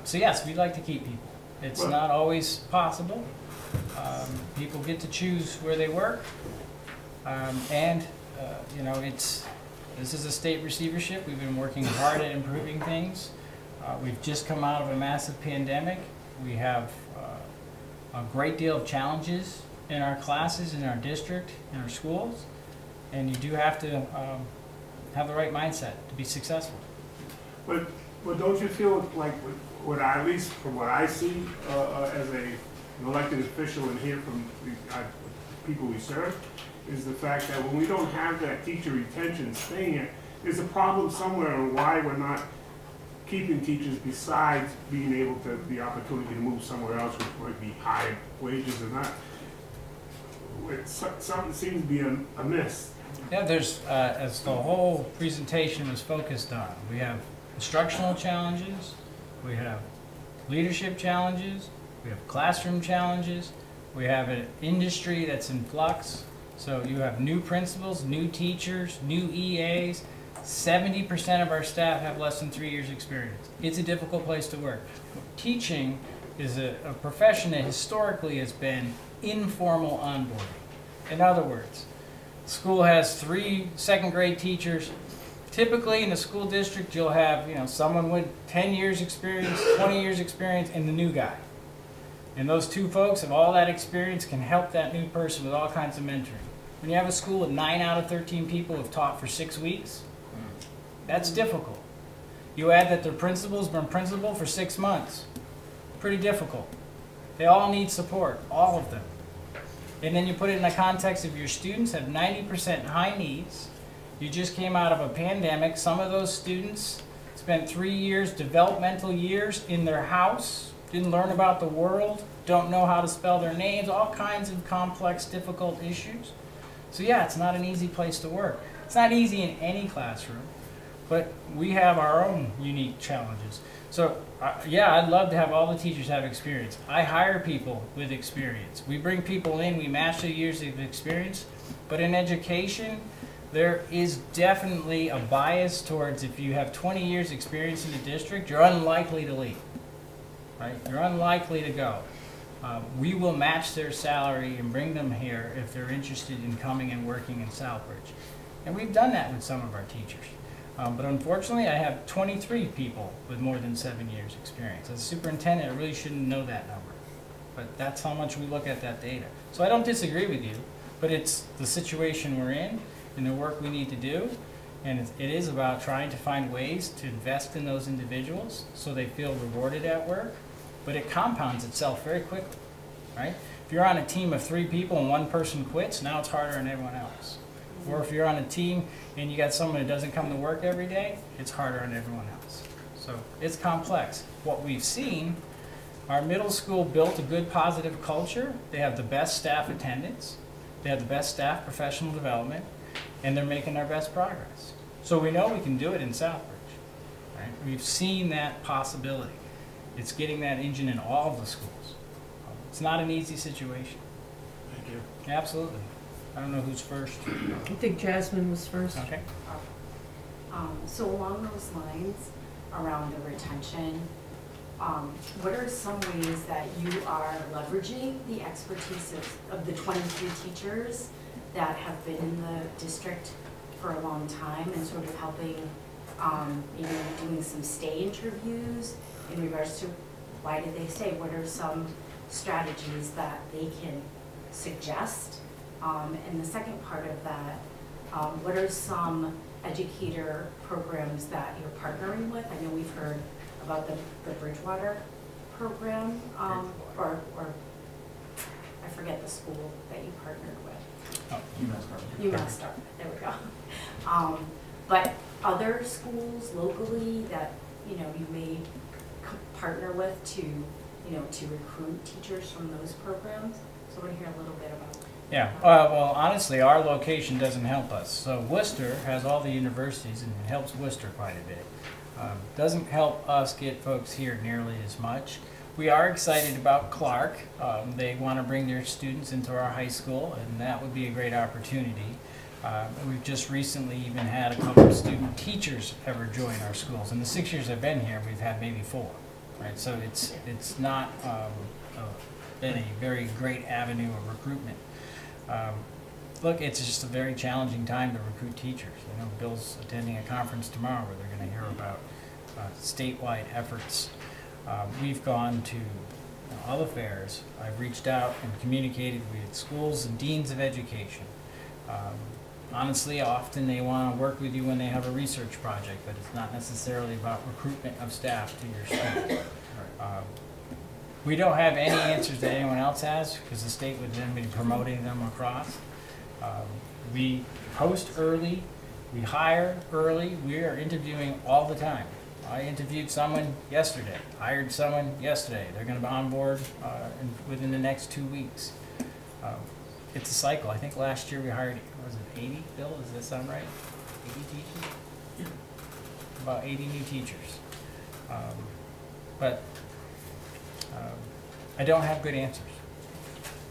So yes, we'd like to keep people. It's not always possible. People get to choose where they work. You know, this is a state receivership. We've been working hard at improving things. We've just come out of a massive pandemic. We have a great deal of challenges in our classes, in our district, in our schools, and you do have to have the right mindset to be successful. But don't you feel like, at least from what I see as an elected official and hear from the people we serve, is the fact that when we don't have that teacher retention staying, there's a problem somewhere on why we're not keeping teachers besides being able to, the opportunity to move somewhere else, which might be high wages or not. Something seems to be amiss. Yeah, there's, as the whole presentation was focused on, we have instructional challenges, we have leadership challenges, we have classroom challenges, we have an industry that's in flux. So you have new principals, new teachers, new EAs. 70% of our staff have less than 3 years experience. It's a difficult place to work. Teaching is a profession that historically has been informal onboarding. In other words, school has 3 second-grade teachers. Typically in the school district, you'll have someone with 10 years experience, 20 years experience, and the new guy. And those 2 folks have all that experience, can help that new person with all kinds of mentoring. When you have a school with 9 out of 13 people who've taught for 6 weeks, that's difficult. You add that their principal's been principal for 6 months. Pretty difficult. They all need support, all of them. And then you put it in the context of your students have 90% high needs. You just came out of a pandemic. Some of those students spent 3 years, developmental years, in their house, didn't learn about the world, don't know how to spell their names, all kinds of complex, difficult issues. So yeah, it's not an easy place to work. It's not easy in any classroom, but we have our own unique challenges. So yeah, I'd love to have all the teachers have experience. I hire people with experience. We bring people in, we match their years of experience, but in education, there is definitely a bias towards if you have 20 years experience in the district, you're unlikely to leave, right? You're unlikely to go. We will match their salary and bring them here if they're interested in coming and working in Southbridge. And we've done that with some of our teachers. But unfortunately, I have 23 people with more than 7 years experience. As a superintendent, I really shouldn't know that number. But that's how much we look at that data. So I don't disagree with you, but it's the situation we're in and the work we need to do. And it is about trying to find ways to invest in those individuals so they feel rewarded at work. But it compounds itself very quickly, right? If you're on a team of 3 people and 1 person quits, now it's harder on everyone else. Or if you're on a team and you got someone who doesn't come to work every day, it's harder on everyone else. So it's complex. What we've seen, our middle school built a good positive culture. They have the best staff attendance. They have the best staff professional development, and they're making their best progress. So we know we can do it in Southbridge, right? We've seen that possibility. It's getting that engine in all of the schools. It's not an easy situation. Thank you. Absolutely. I don't know who's first. I think Jasmine was first. Okay. So along those lines, around the retention, what are some ways that you are leveraging the expertise of the 23 teachers that have been in the district for a long time and sort of helping, doing some stay interviews in regards to why did they stay? What are some strategies that they can suggest? And the second part of that, what are some educator programs that you're partnering with? I know we've heard about the Bridgewater program, or I forget the school that you partnered with. Oh, you must You messed up. There we go. But other schools locally that, you know, you may partner with to, you know, to recruit teachers from those programs. So I want to hear a little bit about. Yeah, well, honestly, our location doesn't help us. So Worcester has all the universities, and it helps Worcester quite a bit. Doesn't help us get folks here nearly as much. We are excited about Clark. They want to bring their students into our high school, and that would be a great opportunity. We've just recently even had a couple of student teachers ever join our schools. In the 6 years I've been here, we've had maybe 4. Right, so it's not been a very great avenue of recruitment. Look, it's just a very challenging time to recruit teachers. You know, Bill's attending a conference tomorrow where they're going to hear about statewide efforts. We've gone to all the fairs. I've reached out and communicated with schools and deans of education. Honestly, often they want to work with you when they have a research project, but it's not necessarily about recruitment of staff to your school. We don't have any answers that anyone else has because the state would then be promoting them across. We post early, we hire early, we are interviewing all the time. I interviewed someone yesterday, hired someone yesterday. They're going to be on board within the next 2 weeks. It's a cycle. I think last year we hired, was it 80, Bill? Does that sound right? 80 teachers? Yeah. About 80 new teachers. But I don't have good answers.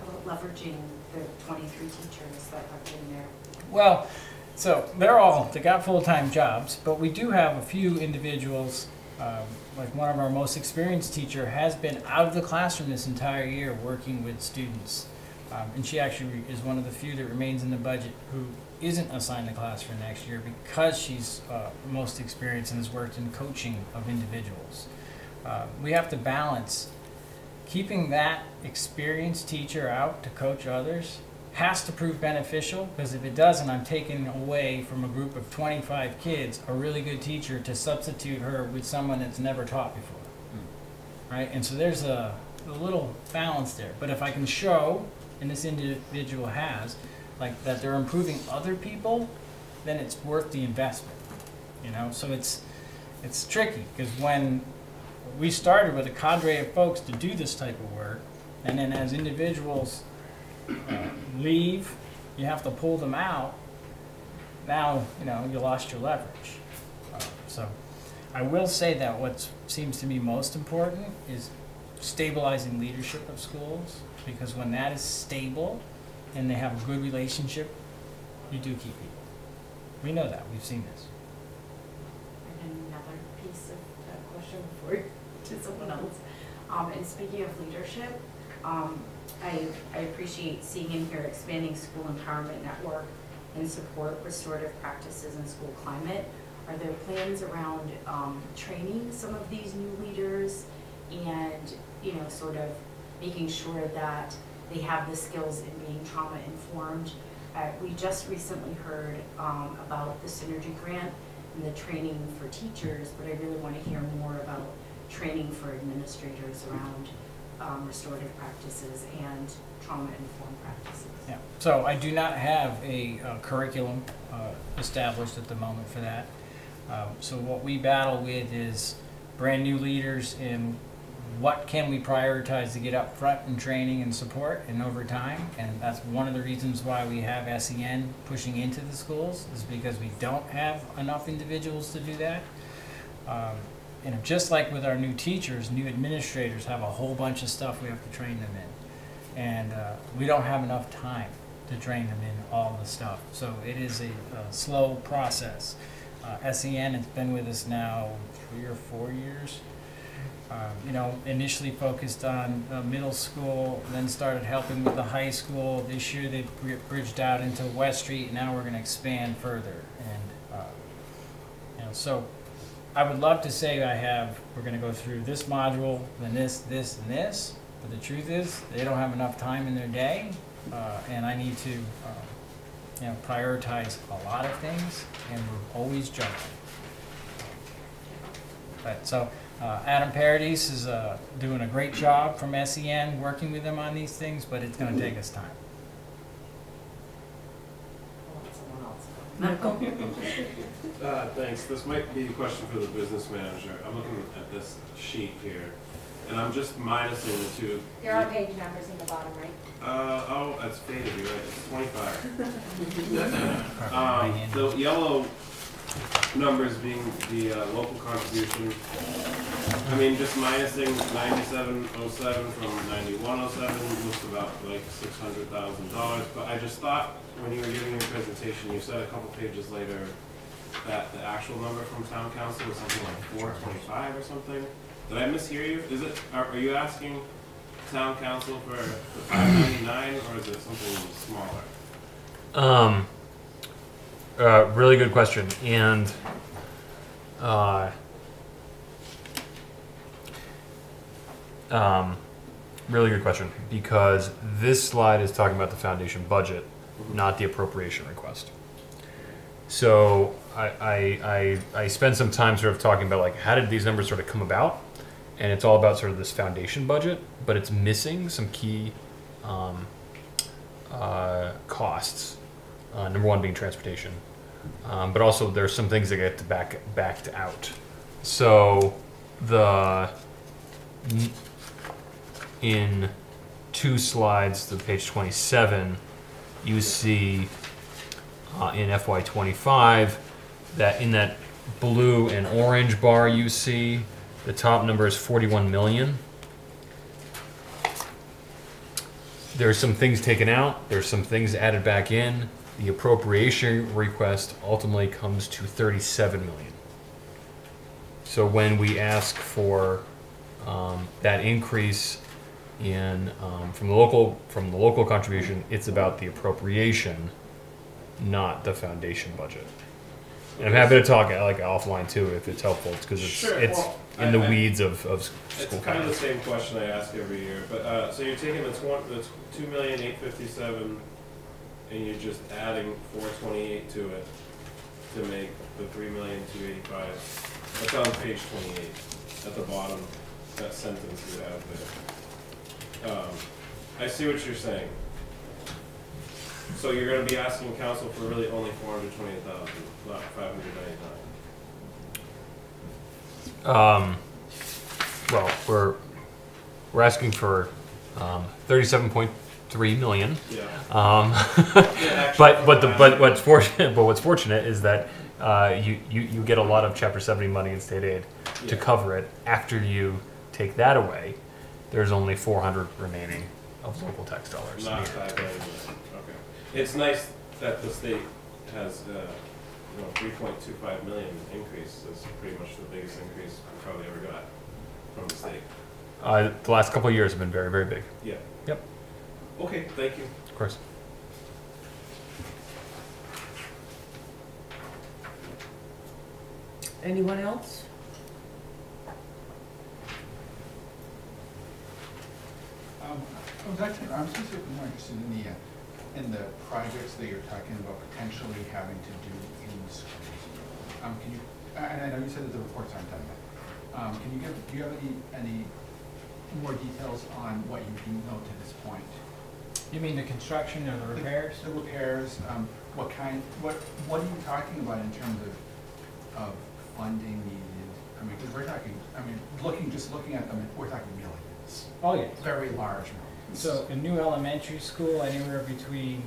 How about leveraging the 23 teachers that have been there? Well, so they got full-time jobs, but we do have a few individuals, like one of our most experienced teacher has been out of the classroom this entire year working with students. And she actually is one of the few that remains in the budget who isn't assigned a class for next year because she's most experienced and has worked in coaching of individuals. We have to balance keeping that experienced teacher out to coach others has to prove beneficial, because if it doesn't, I'm taking away from a group of 25 kids a really good teacher to substitute her with someone that's never taught before. Right? And so there's a little balance there. But if I can show, and this individual has, like that they're improving other people, then it's worth the investment. You know, so it's tricky, because when we started with a cadre of folks to do this type of work, and then as individuals leave, you have to pull them out. Now, you know, you lost your leverage. So I will say that what seems to me most important is stabilizing leadership of schools, because when that is stable and they have a good relationship, you do keep people. We know that. We've seen this. And another piece of that question before to someone else. And speaking of leadership, I appreciate seeing in here expanding school empowerment network and support restorative practices in school climate. Are there plans around training some of these new leaders and, you know, sort of making sure that they have the skills in being trauma informed? We just recently heard about the Synergy Grant and the training for teachers, but I really want to hear more about training for administrators around restorative practices and trauma-informed practices. Yeah. So I do not have a curriculum established at the moment for that. So what we battle with is brand new leaders and what can we prioritize to get up front in training and support and over time. And that's one of the reasons why we have SEN pushing into the schools, is because we don't have enough individuals to do that. And just like with our new teachers, new administrators have a whole bunch of stuff we have to train them in. And we don't have enough time to train them in all the stuff. So it is a slow process. SEN has been with us now 3 or 4 years. You know, initially focused on middle school, then started helping with the high school. This year they bridged out into West Street, and now we're going to expand further. And you know, so I would love to say we're going to go through this module, then this, and this, but the truth is they don't have enough time in their day, and I need to you know, prioritize a lot of things, and we're always jumping. But so Adam Paradis is doing a great job from SEN, working with them on these things, but it's going to take us time. Michael? Thanks. This might be a question for the business manager. I'm looking at this sheet here, and I'm just minusing the two. There are page numbers in the bottom right. Oh, that's faded, you're right, it's 25. The yellow numbers being the local contribution, I mean, just minusing 9707 from 9107 looks about like $600,000, but I just thought when you were giving your presentation, you said a couple pages later that the actual number from town council was something like 425 or something. Did I mishear you? Is it, are you asking town council for the 599 or is it something smaller? Really good question, and really good question, because this slide is talking about the foundation budget, not the appropriation request. So I spent some time sort of talking about like how did these numbers sort of come about, and it's all about sort of this foundation budget, but it's missing some key costs. Number one being transportation, but also there's some things that get backed out. So in two slides to page 27, you see in FY25 that in that blue and orange bar you see the top number is 41 million. There's some things taken out, there's some things added back in. The appropriation request ultimately comes to 37 million. So when we ask for that increase in from the local contribution, it's about the appropriation, not the foundation budget. And I'm happy to talk like offline too if it's helpful, because it's Sure, it's well, in the weeds of school. It's kind of the same question I ask every year, but so you're taking the 2,857,000 and you're just adding 428 to it to make the 3,285,000. That's on page 28 at the bottom. That sentence you have there. I see what you're saying. So you're going to be asking council for really only 428,000, not 599. Well, we're asking for 37.3 million. Yeah. But what's fortunate is that you get a lot of Chapter 70 money in state aid to cover it. After you take that away, there's only 400 remaining of local tax dollars. Not 5 million. Okay. It's nice that the state has 3.25 million increase. That's pretty much the biggest increase we probably ever got from the state. The last couple of years have been very, very big. Yeah. Yep. Okay, thank you. Of course. Anyone else? I was just more interested in the projects that you're talking about potentially having to do in schools. Can you? And I know you said that the reports aren't done yet. Do you have any more details on what you do know to this point? You mean the construction or the repairs? The repairs. What are you talking about in terms of funding needed? I mean, because we're talking. I mean, looking at them, we're talking millions. Oh yeah, Very large millions. So a new elementary school, anywhere between,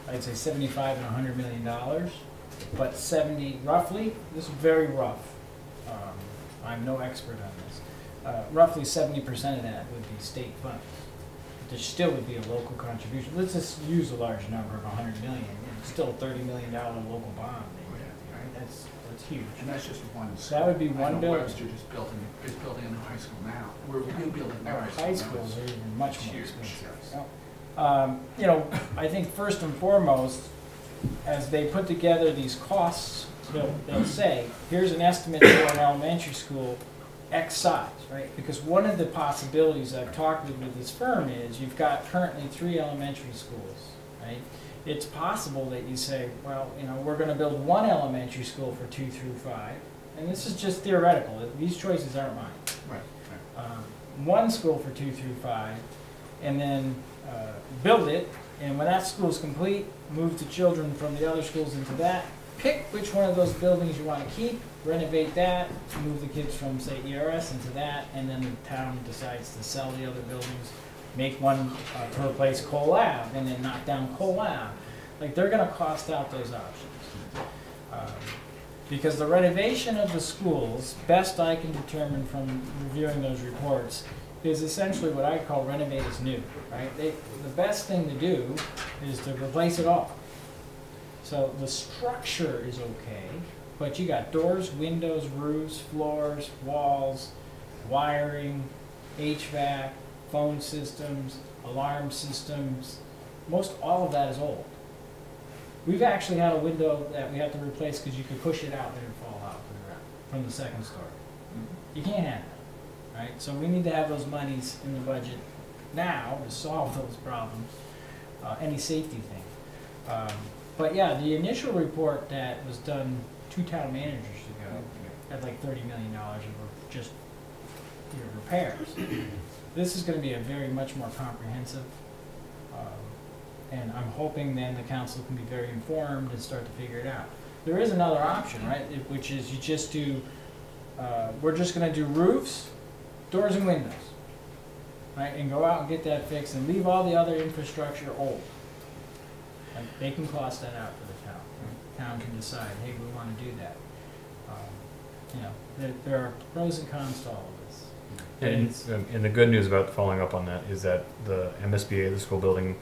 I'd say 75 and $100 million, but 70, roughly, this is very rough. I'm no expert on this. Roughly 70% of that would be state funds. There still would be a local contribution. Let's just use a large number of $100 million. It's still a $30 million local bond. Right? That's huge. And that's just one. So that would be one building. Webster is building a new high school now. We're rebuilding Our high schools are even much more huge. expensive. I think first and foremost, as they put together these costs, they'll say, here's an estimate for an elementary school, X size, right? Because one of the possibilities I've talked with this firm is you've got currently 3 elementary schools, right? It's possible that you say, well, we're going to build one elementary school for 2 through 5, and this is just theoretical. These choices aren't mine. Right. One school for 2 through 5, and then build it And when that school's complete, move the children from the other schools into that. Pick which one of those buildings you want to keep, renovate that, move the kids from, say, ERS into that, and then the town decides to sell the other buildings, make one to replace Cole Ave, and then knock down Cole Ave. Like, they're going to cost out those options. Because the renovation of the schools, best I can determine from reviewing those reports, is essentially what I call renovate as new, right? The best thing to do is to replace it all. So the structure is okay, but you got doors, windows, roofs, floors, walls, wiring, HVAC, phone systems, alarm systems. Most all of that is old. We've actually had a window that we have to replace because you could push it out and it would fall out from the second story. You can't have that, right? So we need to have those monies in the budget now to solve those problems, any safety thing. But yeah, the initial report that was done 2 town managers ago had like $30 million of just repairs. This is going to be a very much more comprehensive, and I'm hoping then the council can be very informed and start to figure it out. There is another option, right, which is you just do, we're just going to do roofs, doors and windows, right, and go out and get that fixed and leave all the other infrastructure old. Like, they can cost that out for the town. The town can decide, hey, we want to do that. You know, there are pros and cons to all of this. And the good news about following up on that is that the MSBA,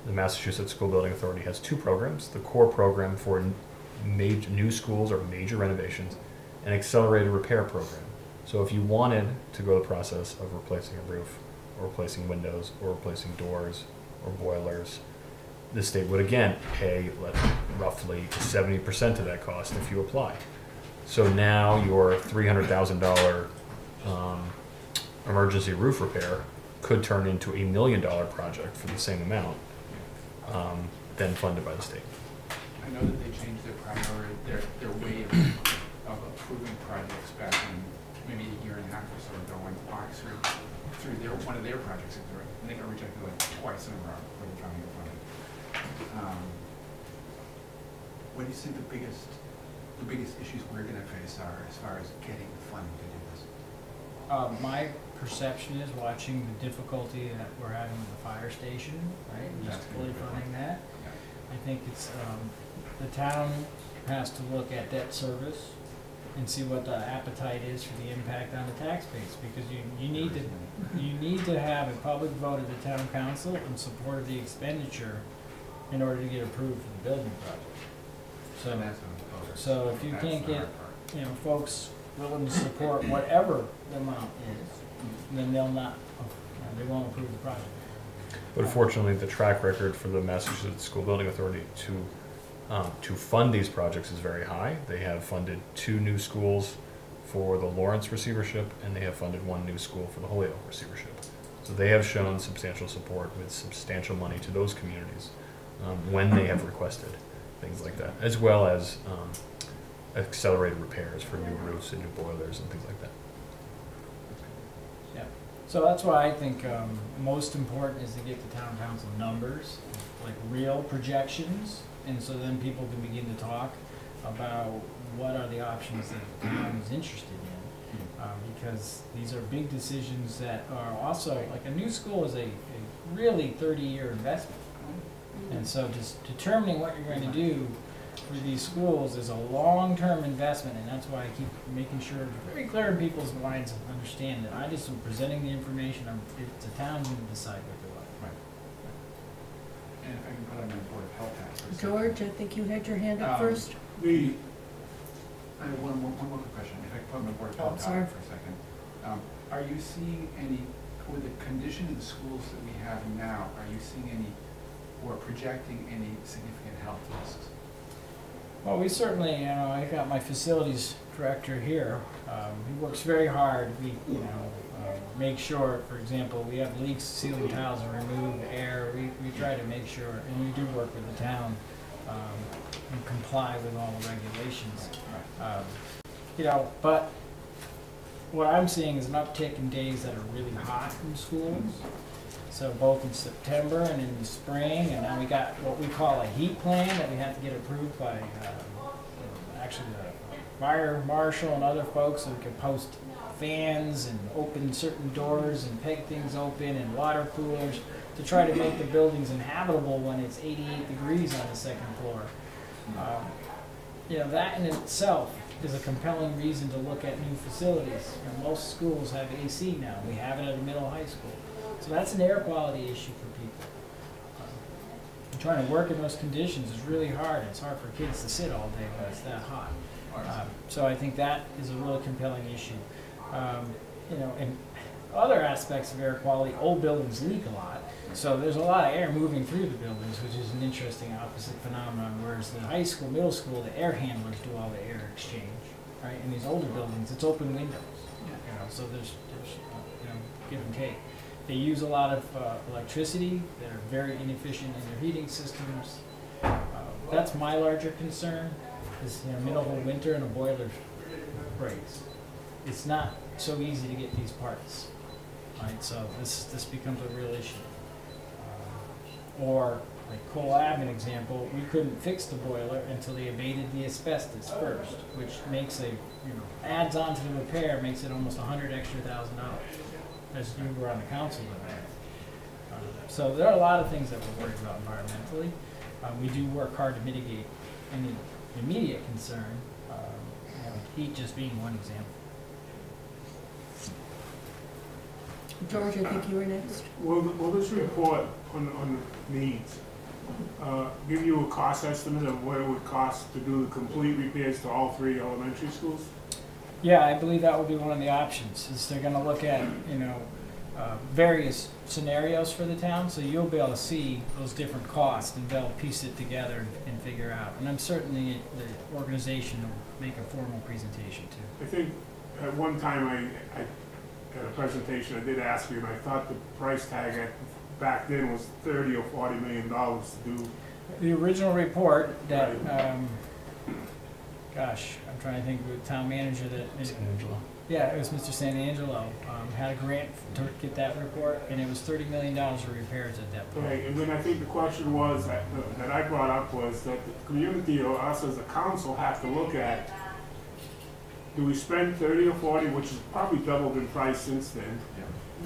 the Massachusetts School Building Authority, has 2 programs: the core program for new schools or major renovations, and accelerated repair program. So if you wanted to go the process of replacing a roof, or replacing windows, or replacing doors, or boilers, the state would again pay roughly 70% of that cost if you apply. So now your $300,000 emergency roof repair could turn into $1 million project for the same amount, then funded by the state. I know that they changed their priority, their way of approving projects back in maybe a year and a half or so ago when Oxford, through one of their projects, I think it got rejected like twice in a row for the county of funding. What do you think the biggest issues we're going to face are as far as getting the funding to do this? My perception is, watching the difficulty that we're having with the fire station, right, just fully funding that. I think it's, the town has to look at debt service and see what the appetite is for the impact on the tax base, because you need to have a public vote of the town council in support of the expenditure in order to get approved for the building project. So if you can't get, folks willing to support whatever the amount is, then they'll not, they won't approve the project. But fortunately, the track record for the Massachusetts School Building Authority to fund these projects is very high. They have funded 2 new schools for the Lawrence receivership, and they have funded 1 new school for the Holyoke receivership. So they have shown substantial support with substantial money to those communities when they have requested things like that, as well as accelerated repairs for new roofs and new boilers and things like that. Yeah. So that's why I think most important is to get the town council numbers, like real projections, and so then people can begin to talk about what are the options that the town is interested in. Because these are big decisions that are also, like, a new school is a really 30-year investment. And so just determining what you're going to do for these schools is a long-term investment, and that's why I keep making sure it's very clear in people's minds and understand that I just am presenting the information. It's the town going to decide what they want. Right. And if I can put on my Board of Health hat for a second. George, I think you had your hand up first. I have one more quick question. If I can put on my Board of Health hat for a second. Are you seeing any, with the condition of the schools that we have now, are you seeing any, or projecting any significant health risks? Well, we certainly, I got my facilities director here. He works very hard. We, make sure, for example, we have leaks, ceiling tiles are removed, air. We try to make sure, and we do work with the town and comply with all the regulations. But what I'm seeing is an uptick in days that are really hot in schools. So both in September and in the spring, and now we got what we call a heat plan that we have to get approved by actually the fire marshal and other folks, so we can post fans and open certain doors and peg things open and water coolers to try to make the buildings inhabitable when it's 88 degrees on the second floor. You know, that in itself is a compelling reason to look at new facilities. You know, most schools have AC now. We have it at a middle high school. So that's an air quality issue for people. Trying to work in those conditions is really hard. It's hard for kids to sit all day when it's that hot. So I think that is a really compelling issue. You know, in other aspects of air quality, old buildings leak a lot. So there's a lot of air moving through the buildings, which is an interesting opposite phenomenon, whereas the high school, middle school, the air handlers do all the air exchange, right? In these older buildings, it's open windows, you know, so there's you know, give and take. They use a lot of electricity. They're very inefficient in their heating systems. That's my larger concern, is, you know, middle of winter and a boiler breaks. It's not so easy to get these parts, right? So this becomes a real issue. Or, like Cole Ave, an example, we couldn't fix the boiler until they abated the asbestos first, which makes a, you know, adds on to the repair, makes it almost $100,000 extra, as you were on the council with that. So there are a lot of things that we're worried about environmentally. We do work hard to mitigate any immediate concern, you know, heat just being one example. George, I think you were next. Will this report on the needs give you a cost estimate of what it would cost to do the complete repairs to all 3 elementary schools? Yeah, I believe that will be one of the options, is they're going to look at, you know, various scenarios for the town, so you'll be able to see those different costs and they'll piece it together and figure out. And I'm certain the organization will make a formal presentation too. I think at one time I at a presentation I did ask you, and I thought the price tag back then was $30 or $40 million to do. The original report that, gosh, I'm trying to think of the town manager that. Yeah, it was Mr. Santangelo, had a grant to get that report, and it was $30 million of repairs at that point. Right, and then I think the question was that I brought up was that the community or us as a council have to look at, do we spend 30 or 40, which is probably doubled in price since then.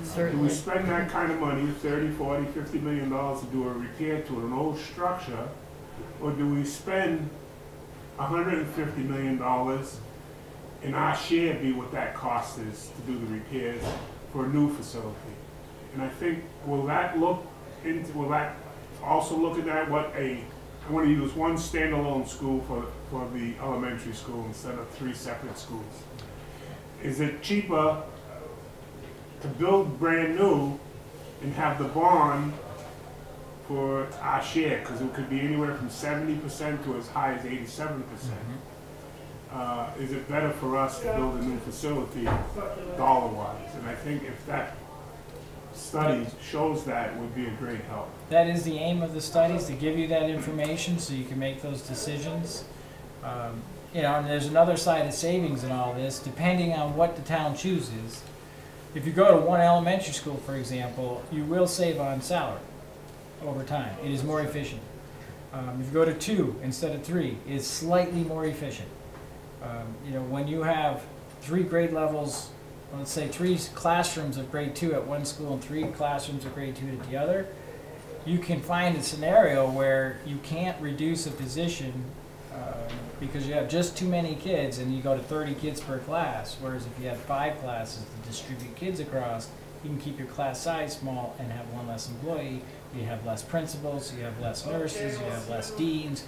Certainly. Do we spend that kind of money, 30, 40, $50 million to do a repair to an old structure, or do we spend $150 million and our share be what that cost is to do the repairs for a new facility? And I think, will that also look at what I want to use one standalone school for the elementary school instead of 3 separate schools. Is it cheaper to build brand new and have the bond for our share? Because it could be anywhere from 70% to as high as 87%. Is it better for us to build a new facility dollar-wise? And I think if that study shows that, it would be a great help. That is the aim of the studies, to give you that information so you can make those decisions. You know, and there's another side of savings in all this, depending on what the town chooses. If you go to one elementary school, for example, you will save on salary over time. It is more efficient. If you go to 2 instead of 3, it's slightly more efficient. You know, when you have 3 grade levels, let's say 3 classrooms of grade 2 at one school and 3 classrooms of grade 2 at the other, you can find a scenario where you can't reduce a position because you have just too many kids and you go to 30 kids per class, whereas if you have 5 classes to distribute kids across, you can keep your class size small and have 1 less employee. You have less principals, you have less nurses, you have less deans.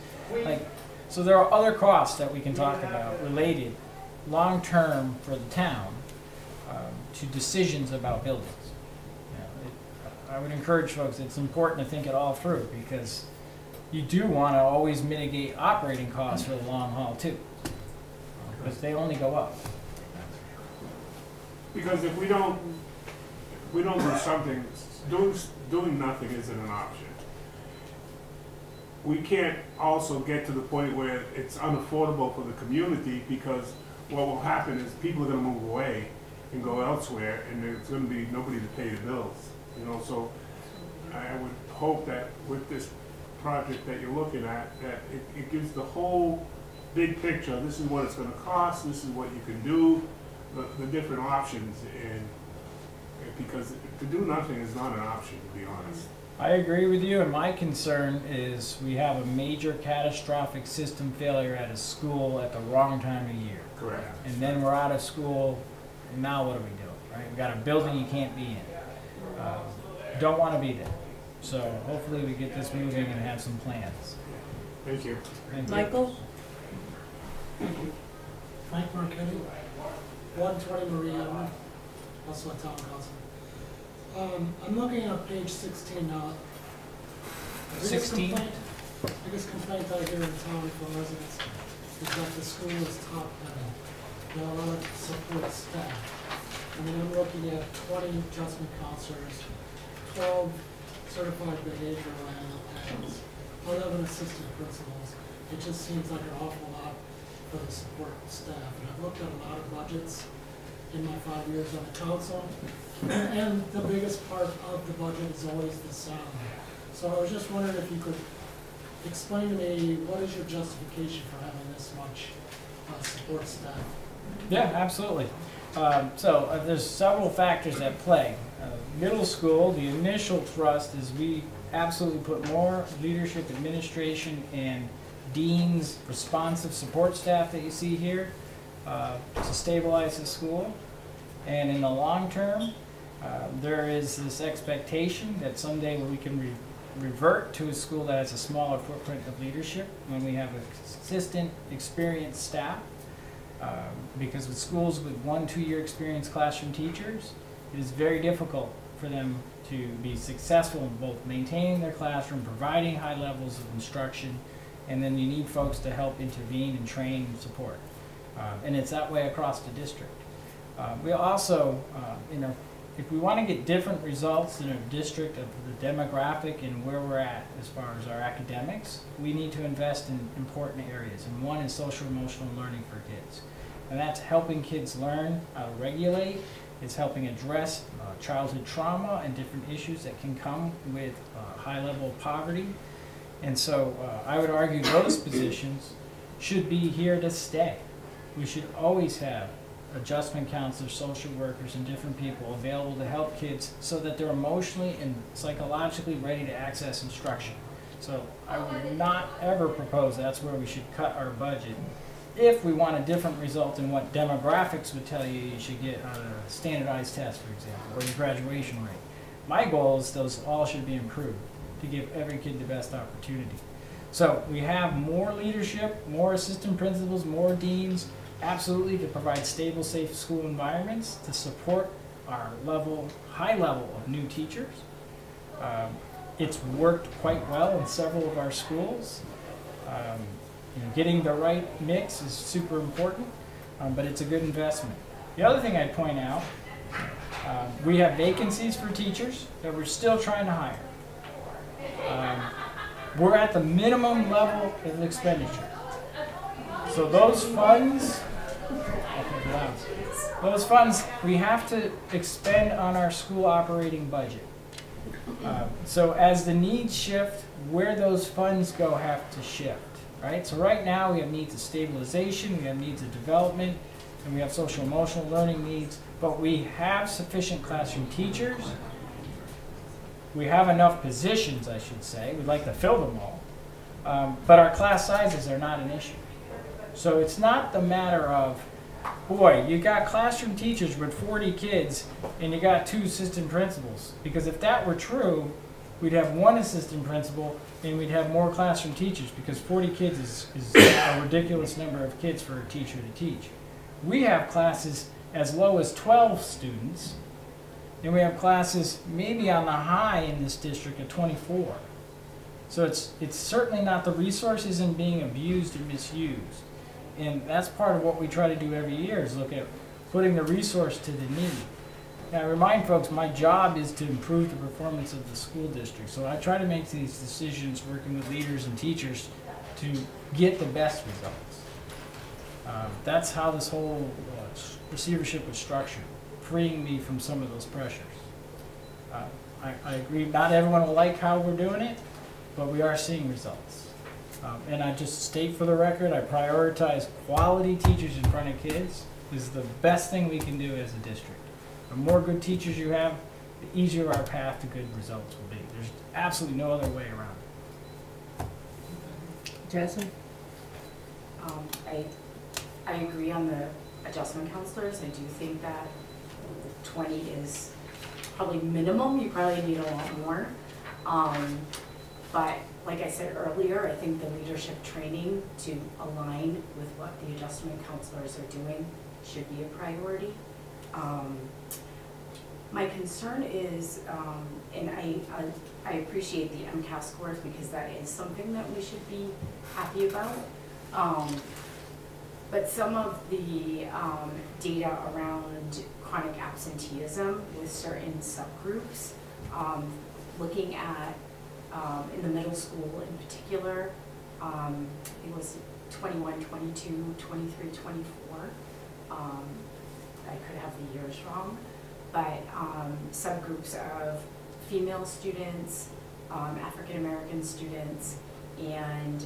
So there are other costs that we can talk about related long-term for the town to decisions about buildings. You know, I would encourage folks, it's important to think it all through, because you do want to always mitigate operating costs for the long haul too, because they only go up. Because if we don't do something, doing nothing isn't an option. We can't also get to the point where it's unaffordable for the community, because what will happen is people are going to move away and go elsewhere, and there's going to be nobody to pay the bills. You know, so I would hope that with this project that you're looking at, that it gives the whole big picture. This is what it's gonna cost, this is what you can do, the different options, and because to do nothing is not an option, to be honest. I agree with you, and my concern is we have a major catastrophic system failure at a school at the wrong time of year. Correct. And then we're out of school, and now what do we do, right? We got a building you can't be in. Don't want to be there. So hopefully we get this moving and have some plans. Thank you. Thank you. Michael? Mike Marquetti, 120 Marie Avenue, also a town council. I'm looking at page 16 now. 16? Biggest complaint I hear in town from residents is that the school is top heavy. There are a lot of support staff. I mean, I'm looking at 20 adjustment counselors, 12 certified behavioral analysts, 11 assistant principals. It just seems like an awful lot for the support staff. And I've looked at a lot of budgets in my 5 years on the council, and the biggest part of the budget is always the salary. So I was just wondering if you could explain to me, what is your justification for having this much support staff? Yeah, absolutely. There's several factors at play. Middle school, the initial thrust is we absolutely put more leadership, administration, and deans, responsive support staff that you see here to stabilize the school. And in the long term, there is this expectation that someday we can revert to a school that has a smaller footprint of leadership when we have a consistent, experienced staff. Because with schools with 1-2 year experienced classroom teachers, it is very difficult for them to be successful in both maintaining their classroom, providing high levels of instruction, and then you need folks to help intervene and train and support. And it's that way across the district. We also, if we want to get different results in a district of the demographic and where we're at as far as our academics, we need to invest in important areas. And one is social emotional learning for kids. And that's helping kids learn how to regulate. It's helping address childhood trauma and different issues that can come with high level of poverty. And so I would argue those positions should be here to stay. We should always have adjustment counselors, social workers, and different people available to help kids so that they're emotionally and psychologically ready to access instruction. So I would not ever propose that's where we should cut our budget if we want a different result in what demographics would tell you you should get on a standardized test, for example, or your graduation rate. My goal is those all should be improved to give every kid the best opportunity. So we have more leadership, more assistant principals, more deans, absolutely, to provide stable, safe school environments, to support our high level of new teachers. It's worked quite well in several of our schools. Getting the right mix is super important, but it's a good investment. The other thing I'd point out, we have vacancies for teachers that we're still trying to hire. We're at the minimum level of expenditure. So those funds we have to expend on our school operating budget. So as the needs shift, where those funds go have to shift, right? So right now we have needs of stabilization, we have needs of development, and we have social emotional learning needs, but we have sufficient classroom teachers. We have enough positions, I should say. We'd like to fill them all. But our class sizes are not an issue. So it's not the matter of, boy, you got classroom teachers with 40 kids and you got 2 assistant principals. Because if that were true, we'd have 1 assistant principal and we'd have more classroom teachers, because 40 kids is a ridiculous number of kids for a teacher to teach. We have classes as low as 12 students, and we have classes maybe on the high in this district at 24. So it's certainly not, the resource isn't being abused or misused. And that's part of what we try to do every year, is look at putting the resource to the need. Now, I remind folks, my job is to improve the performance of the school district. So I try to make these decisions working with leaders and teachers to get the best results. That's how this whole receivership was structured, freeing me from some of those pressures. I agree, not everyone will like how we're doing it, but we are seeing results. And I just state for the record, I prioritize quality teachers in front of kids. This is the best thing we can do as a district. The more good teachers you have, the easier our path to good results will be. There's absolutely no other way around it. Jasmine? I agree on the adjustment counselors. I do think that 20 is probably minimum. You probably need a lot more. But like I said earlier, I think the leadership training to align with what the adjustment counselors are doing should be a priority. My concern is, and I appreciate the MCAS scores because that is something that we should be happy about. But some of the data around chronic absenteeism with certain subgroups, looking at in the middle school in particular, it was 21, 22, 23, 24. I could have the years wrong, but subgroups of female students, African American students, and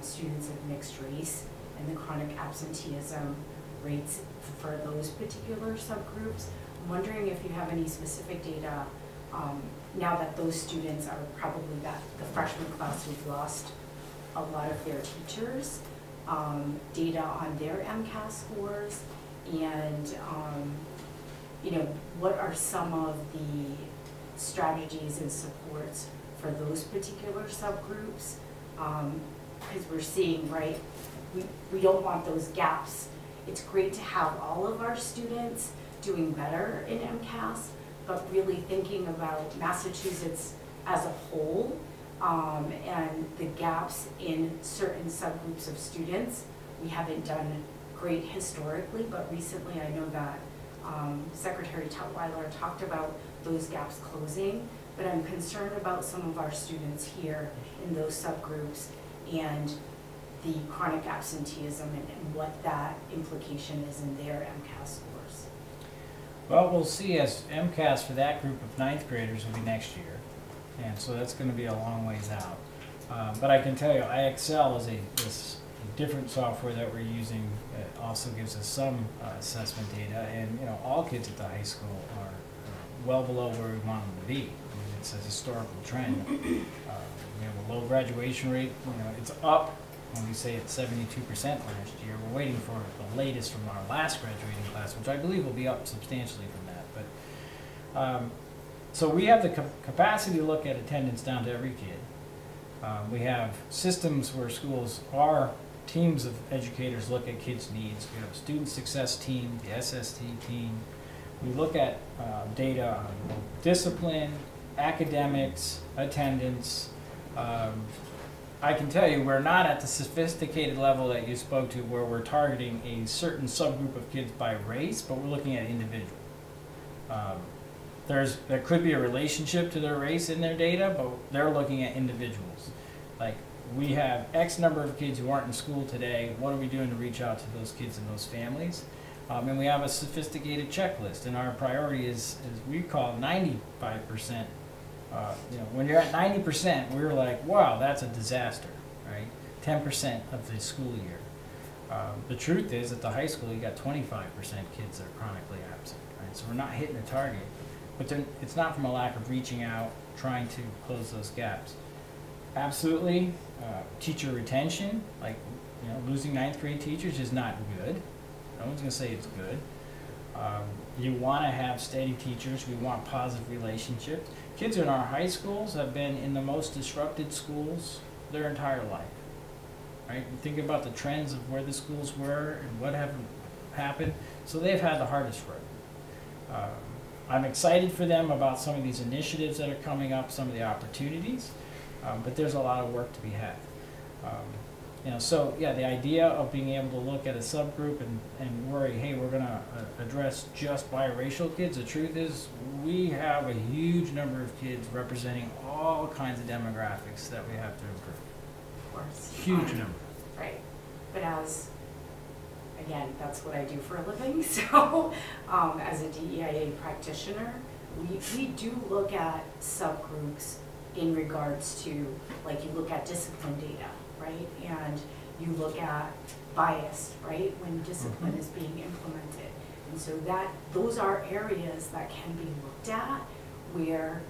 students of mixed race, and the chronic absenteeism rates for those particular subgroups. I'm wondering if you have any specific data now that those students are probably the freshman class who've lost a lot of their teachers, data on their MCAS scores, and you know, what are some of the strategies and supports for those particular subgroups? Because we're seeing, right, we don't want those gaps. It's great to have all of our students doing better in MCAS, but really thinking about Massachusetts as a whole, and the gaps in certain subgroups of students. We haven't done great historically, but recently I know that Secretary Tutwiler talked about those gaps closing, but I'm concerned about some of our students here in those subgroups and the chronic absenteeism and what that implication is in their MCAS scores. Well, we'll see, as MCAS for that group of 9th graders will be next year, and so that's going to be a long ways out. But I can tell you, IXL is this different software that we're using that also gives us some assessment data, and you know, all kids at the high school are well below where we want them to be. I mean, it's a historical trend. We have a low graduation rate. You know, it's up. When we say it's 72% last year, we're waiting for the latest from our last graduating class, which I believe will be up substantially from that. But so we have the capacity to look at attendance down to every kid. We have systems where schools are teams of educators look at kids' needs. We have a student success team, the SST team. We look at data on discipline, academics, attendance. I can tell you we're not at the sophisticated level that you spoke to where we're targeting a certain subgroup of kids by race, but we're looking at individual. There could be a relationship to their race in their data, but they're looking at individuals. Like, we have X number of kids who aren't in school today. What are we doing to reach out to those kids and those families? And we have a sophisticated checklist, and our priority is we call 95%. You know, when you're at 90%, we're like, wow, that's a disaster, right? 10% of the school year. The truth is, at the high school, you got 25% kids that are chronically absent, right? So we're not hitting the target, but then it's not from a lack of reaching out, trying to close those gaps. Absolutely, teacher retention, like, you know, losing 9th grade teachers is not good. No one's gonna say it's good. You wanna have steady teachers. We want positive relationships. Kids in our high schools have been in the most disrupted schools their entire life, right? You think about the trends of where the schools were and what have happened. So they've had the hardest road. I'm excited for them about some of these initiatives that are coming up, some of the opportunities, but there's a lot of work to be had. You know, so yeah, the idea of being able to look at a subgroup and worry, hey, we're gonna address just biracial kids. The truth is, we have a huge number of kids representing all kinds of demographics that we have to improve. Of course. Huge number. Right. But again, that's what I do for a living. So as a DEIA practitioner, we do look at subgroups in regards to, like, you look at discipline data, right? And you look at bias, right, when discipline is being implemented. And so those are areas that can be looked at where,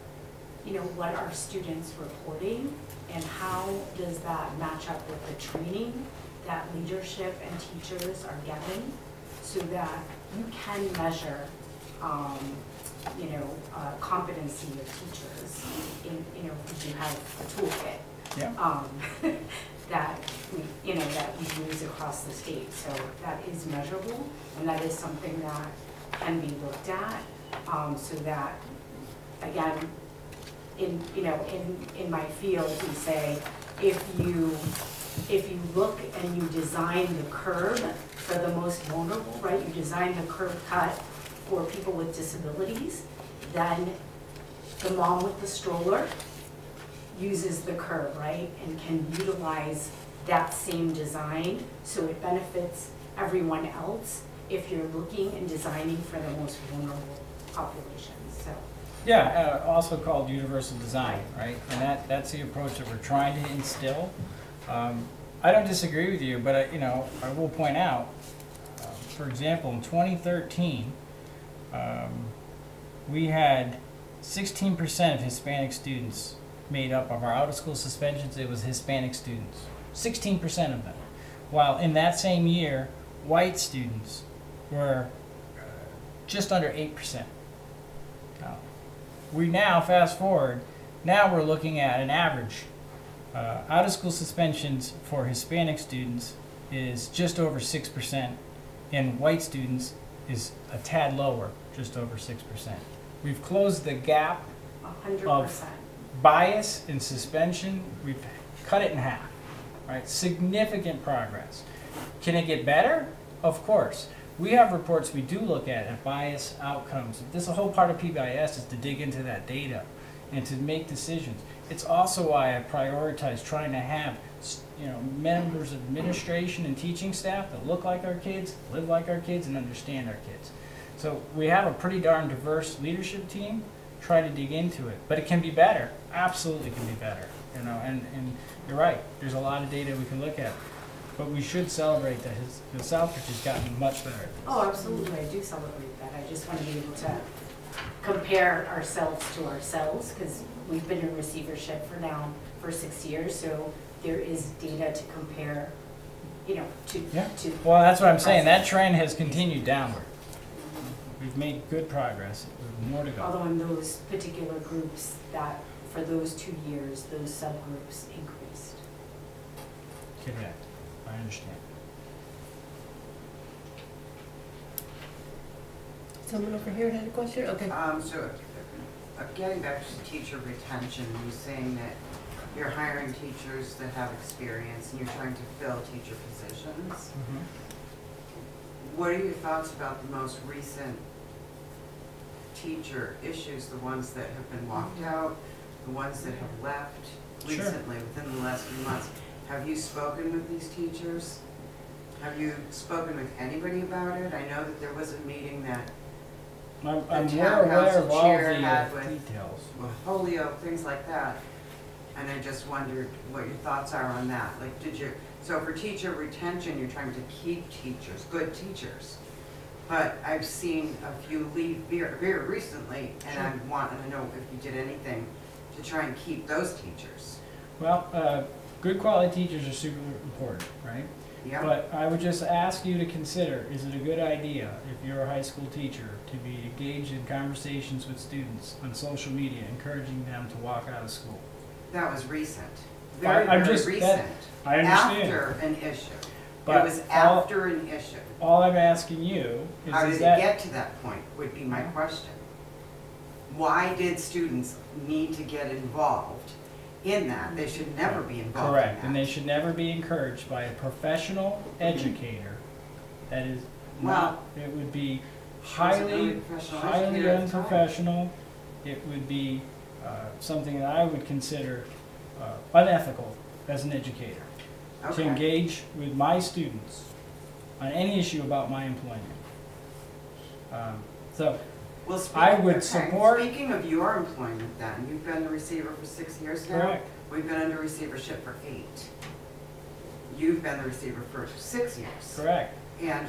you know, what are students reporting and how does that match up with the training that leadership and teachers are getting, so that you can measure, you know, competency of teachers in, you know, because you have a toolkit. Yeah. That we, you know, that we use across the state. So that is measurable, and that is something that can be looked at, so that, again, in, you know, in my field, we say, if you look and you design the curve for the most vulnerable, right? You design the curve cut for people with disabilities, then the mom with the stroller uses the curve, right, and can utilize that same design so it benefits everyone else if you're looking and designing for the most vulnerable populations. So Yeah, also called universal design, right? And that's the approach that we're trying to instill. I don't disagree with you, but you know, I will point out, for example, in 2013, we had 16% of Hispanic students made up of our out-of-school suspensions. It was Hispanic students, 16% of them. While in that same year, white students were just under 8%. We now, fast forward, now we're looking at an average. Out-of-school suspensions for Hispanic students is just over 6%, and white students is a tad lower, just over 6%. We've closed the gap 100%. of bias and suspension. We've cut it in half, right? Significant progress. Can it get better? Of course. We have reports we do look at bias outcomes. This is a whole part of PBIS, is to dig into that data and to make decisions. It's also why I prioritize trying to have, you know, members of administration and teaching staff that look like our kids, live like our kids, and understand our kids. So we have a pretty darn diverse leadership team. Try to dig into it, but it can be better. Absolutely can be better. You know, and you're right. There's a lot of data we can look at, but we should celebrate that the Southbridge has gotten much better at this. Oh, absolutely. I do celebrate that. I just want to be able to compare ourselves to ourselves, because we've been in receivership for 6 years, so there is data to compare, you know, to. Yeah. Well, that's what I'm saying. That trend has continued downward. We've made good progress. There's more to go. Although in those particular groups, that for those 2 years, those subgroups increased. Correct. I understand. Someone over here had a question? Okay. So, getting back to teacher retention, you're saying that you're hiring teachers that have experience and you're trying to fill teacher positions. Mm-hmm. What are your thoughts about the most recent teacher issues, the ones that have been walked out, the ones that have left recently, within the last few months? Have you spoken with these teachers? Have you spoken with anybody about it? I know that there was a meeting that I'm the well town aware of council all chair the had with details. Holyoke, things like that. And I just wondered what your thoughts are on that. Like, so for teacher retention, you're trying to keep teachers, good teachers. But I've seen a few leave very recently, and I wanted to know if you did anything to try and keep those teachers. Well, good quality teachers are super important, right? Yeah. But I would just ask you to consider, is it a good idea, if you're a high school teacher, to be engaged in conversations with students on social media, encouraging them to walk out of school? That was recent. I'm Very just- recent. I understand. After an issue. But It was after an issue. All I'm asking you How is did it that... get to that point, would be my question. Why did students need to get involved in that? They should never be involved in that. Correct, and they should never be encouraged by a professional educator. That is not, it would be highly unprofessional. It would be something that I would consider unethical as an educator. To Okay. engage with my students on any issue about my employment. So Well, I would support- Speaking of your employment then, you've been the receiver for 6 years now? Correct. We've been under receivership for 8. You've been the receiver for 6 years. Correct. And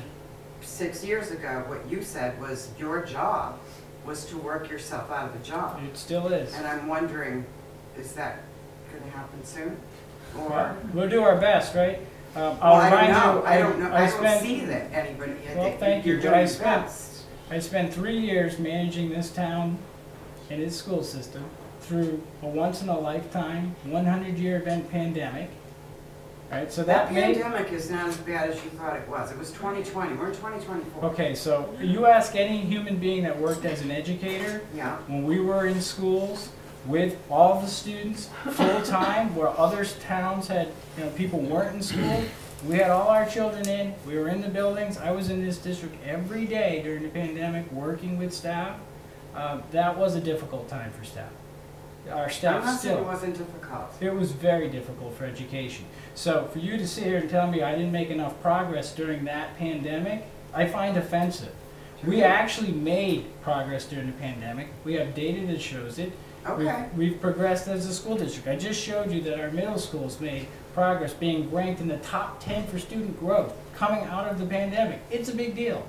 6 years ago, what you said was your job was to work yourself out of a job. It still is. And I'm wondering, is that gonna happen soon? Well, Or, we'll do our best, right? well, I don't know, you, I don't know, I don't spent- see that anybody, I Well, think thank you, you're but doing I your spent- best. I spent 3 years managing this town and its school system through a once-in-a-lifetime, 100-year event pandemic. Right, so That that made... pandemic is not as bad as you thought it was. It was 2020, we're in 2024. Okay, so you ask any human being that worked as an educator, Yeah, when we were in schools with all the students full-time, where other towns had, people weren't in school, we had all our children in, we were in the buildings. I was in this district every day during the pandemic working with staff. That was a difficult time for staff. Our I'm staff not saying it still, wasn't difficult. it was very difficult for education. So for you to sit here and tell me I didn't make enough progress during that pandemic, I find offensive. We actually made progress during the pandemic. We have data that shows it. Okay, We've progressed as a school district. I just showed you that our middle schools made progress, being ranked in the top 10 for student growth coming out of the pandemic. It's a big deal.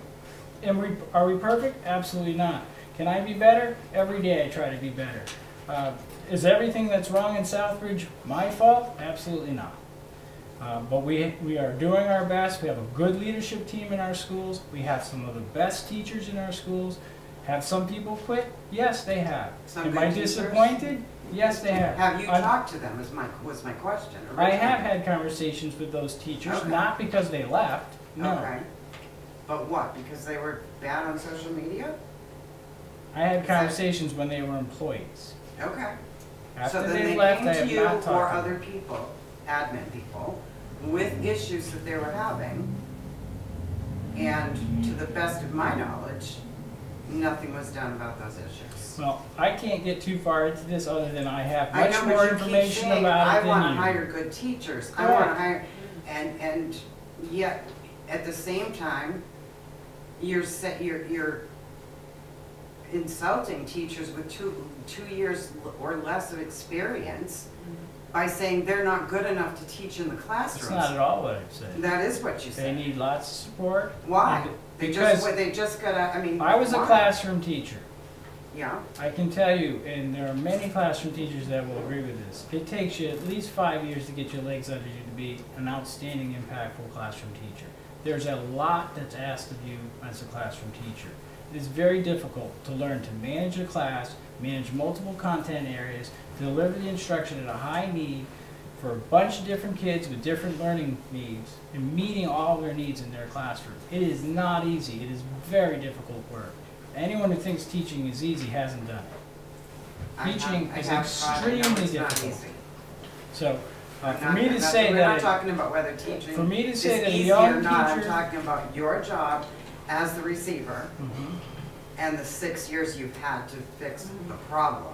And are we perfect? Absolutely not. Can I be better? Every day I try to be better. Is everything that's wrong in Southbridge my fault? Absolutely not. But we are doing our best. We have a good leadership team in our schools. We have some of the best teachers in our schools. Have some people quit? Yes, they have. Some Am I good teachers? disappointed? Yes, they have. have you I'm- talked to them, was my question. I have originally. had conversations with those teachers, Okay. not because they left, no. Okay. But what, because they were bad on social media? I had Is that- conversations when they were employees. Okay. After So then they they left, came I to have you not or talked to them. other people, admin people, with issues that they were having. And to the best of my knowledge, nothing was done about those issues. Well, I can't get too far into this other than I have I much know, more but you keep information saying, about I it want to than you. hire good teachers. I want to Correct. hire, and yet, at the same time, you're insulting teachers with two years or less of experience by saying they're not good enough to teach in the That's classrooms. not at all what I'm saying. That is what you They said. need lots of support. Why? and- They Because just gotta, I mean. I was a why? classroom teacher. Yeah, I can tell you, and there are many classroom teachers that will agree with this, it takes you at least 5 years to get your legs under you to be an outstanding, impactful classroom teacher. There's a lot that's asked of you as a classroom teacher. It is very difficult to learn to manage a class, manage multiple content areas, deliver the instruction at a high need for a bunch of different kids with different learning needs, and meeting all their needs in their classroom. It is not easy. It is very difficult work. Anyone who thinks teaching is easy hasn't done it. Teaching is extremely it's not difficult. easy. So, I'm for not- me to not- say We're not that, talking about whether teaching for me to is say that a easy young or not. I'm teacher- talking about your job as the receiver Mhm. and the 6 years you've had to fix the problem.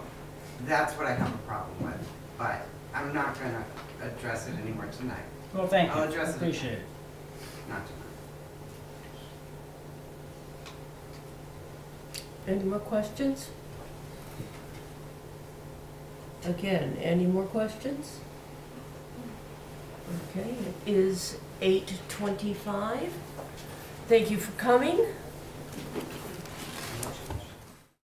That's what I have a problem with, but I'm not gonna address it anymore tonight, Well, thank you. I'll address it. Appreciate it. not tonight. Any more questions? Again, any more questions? Okay, it is 8:25. Thank you for coming.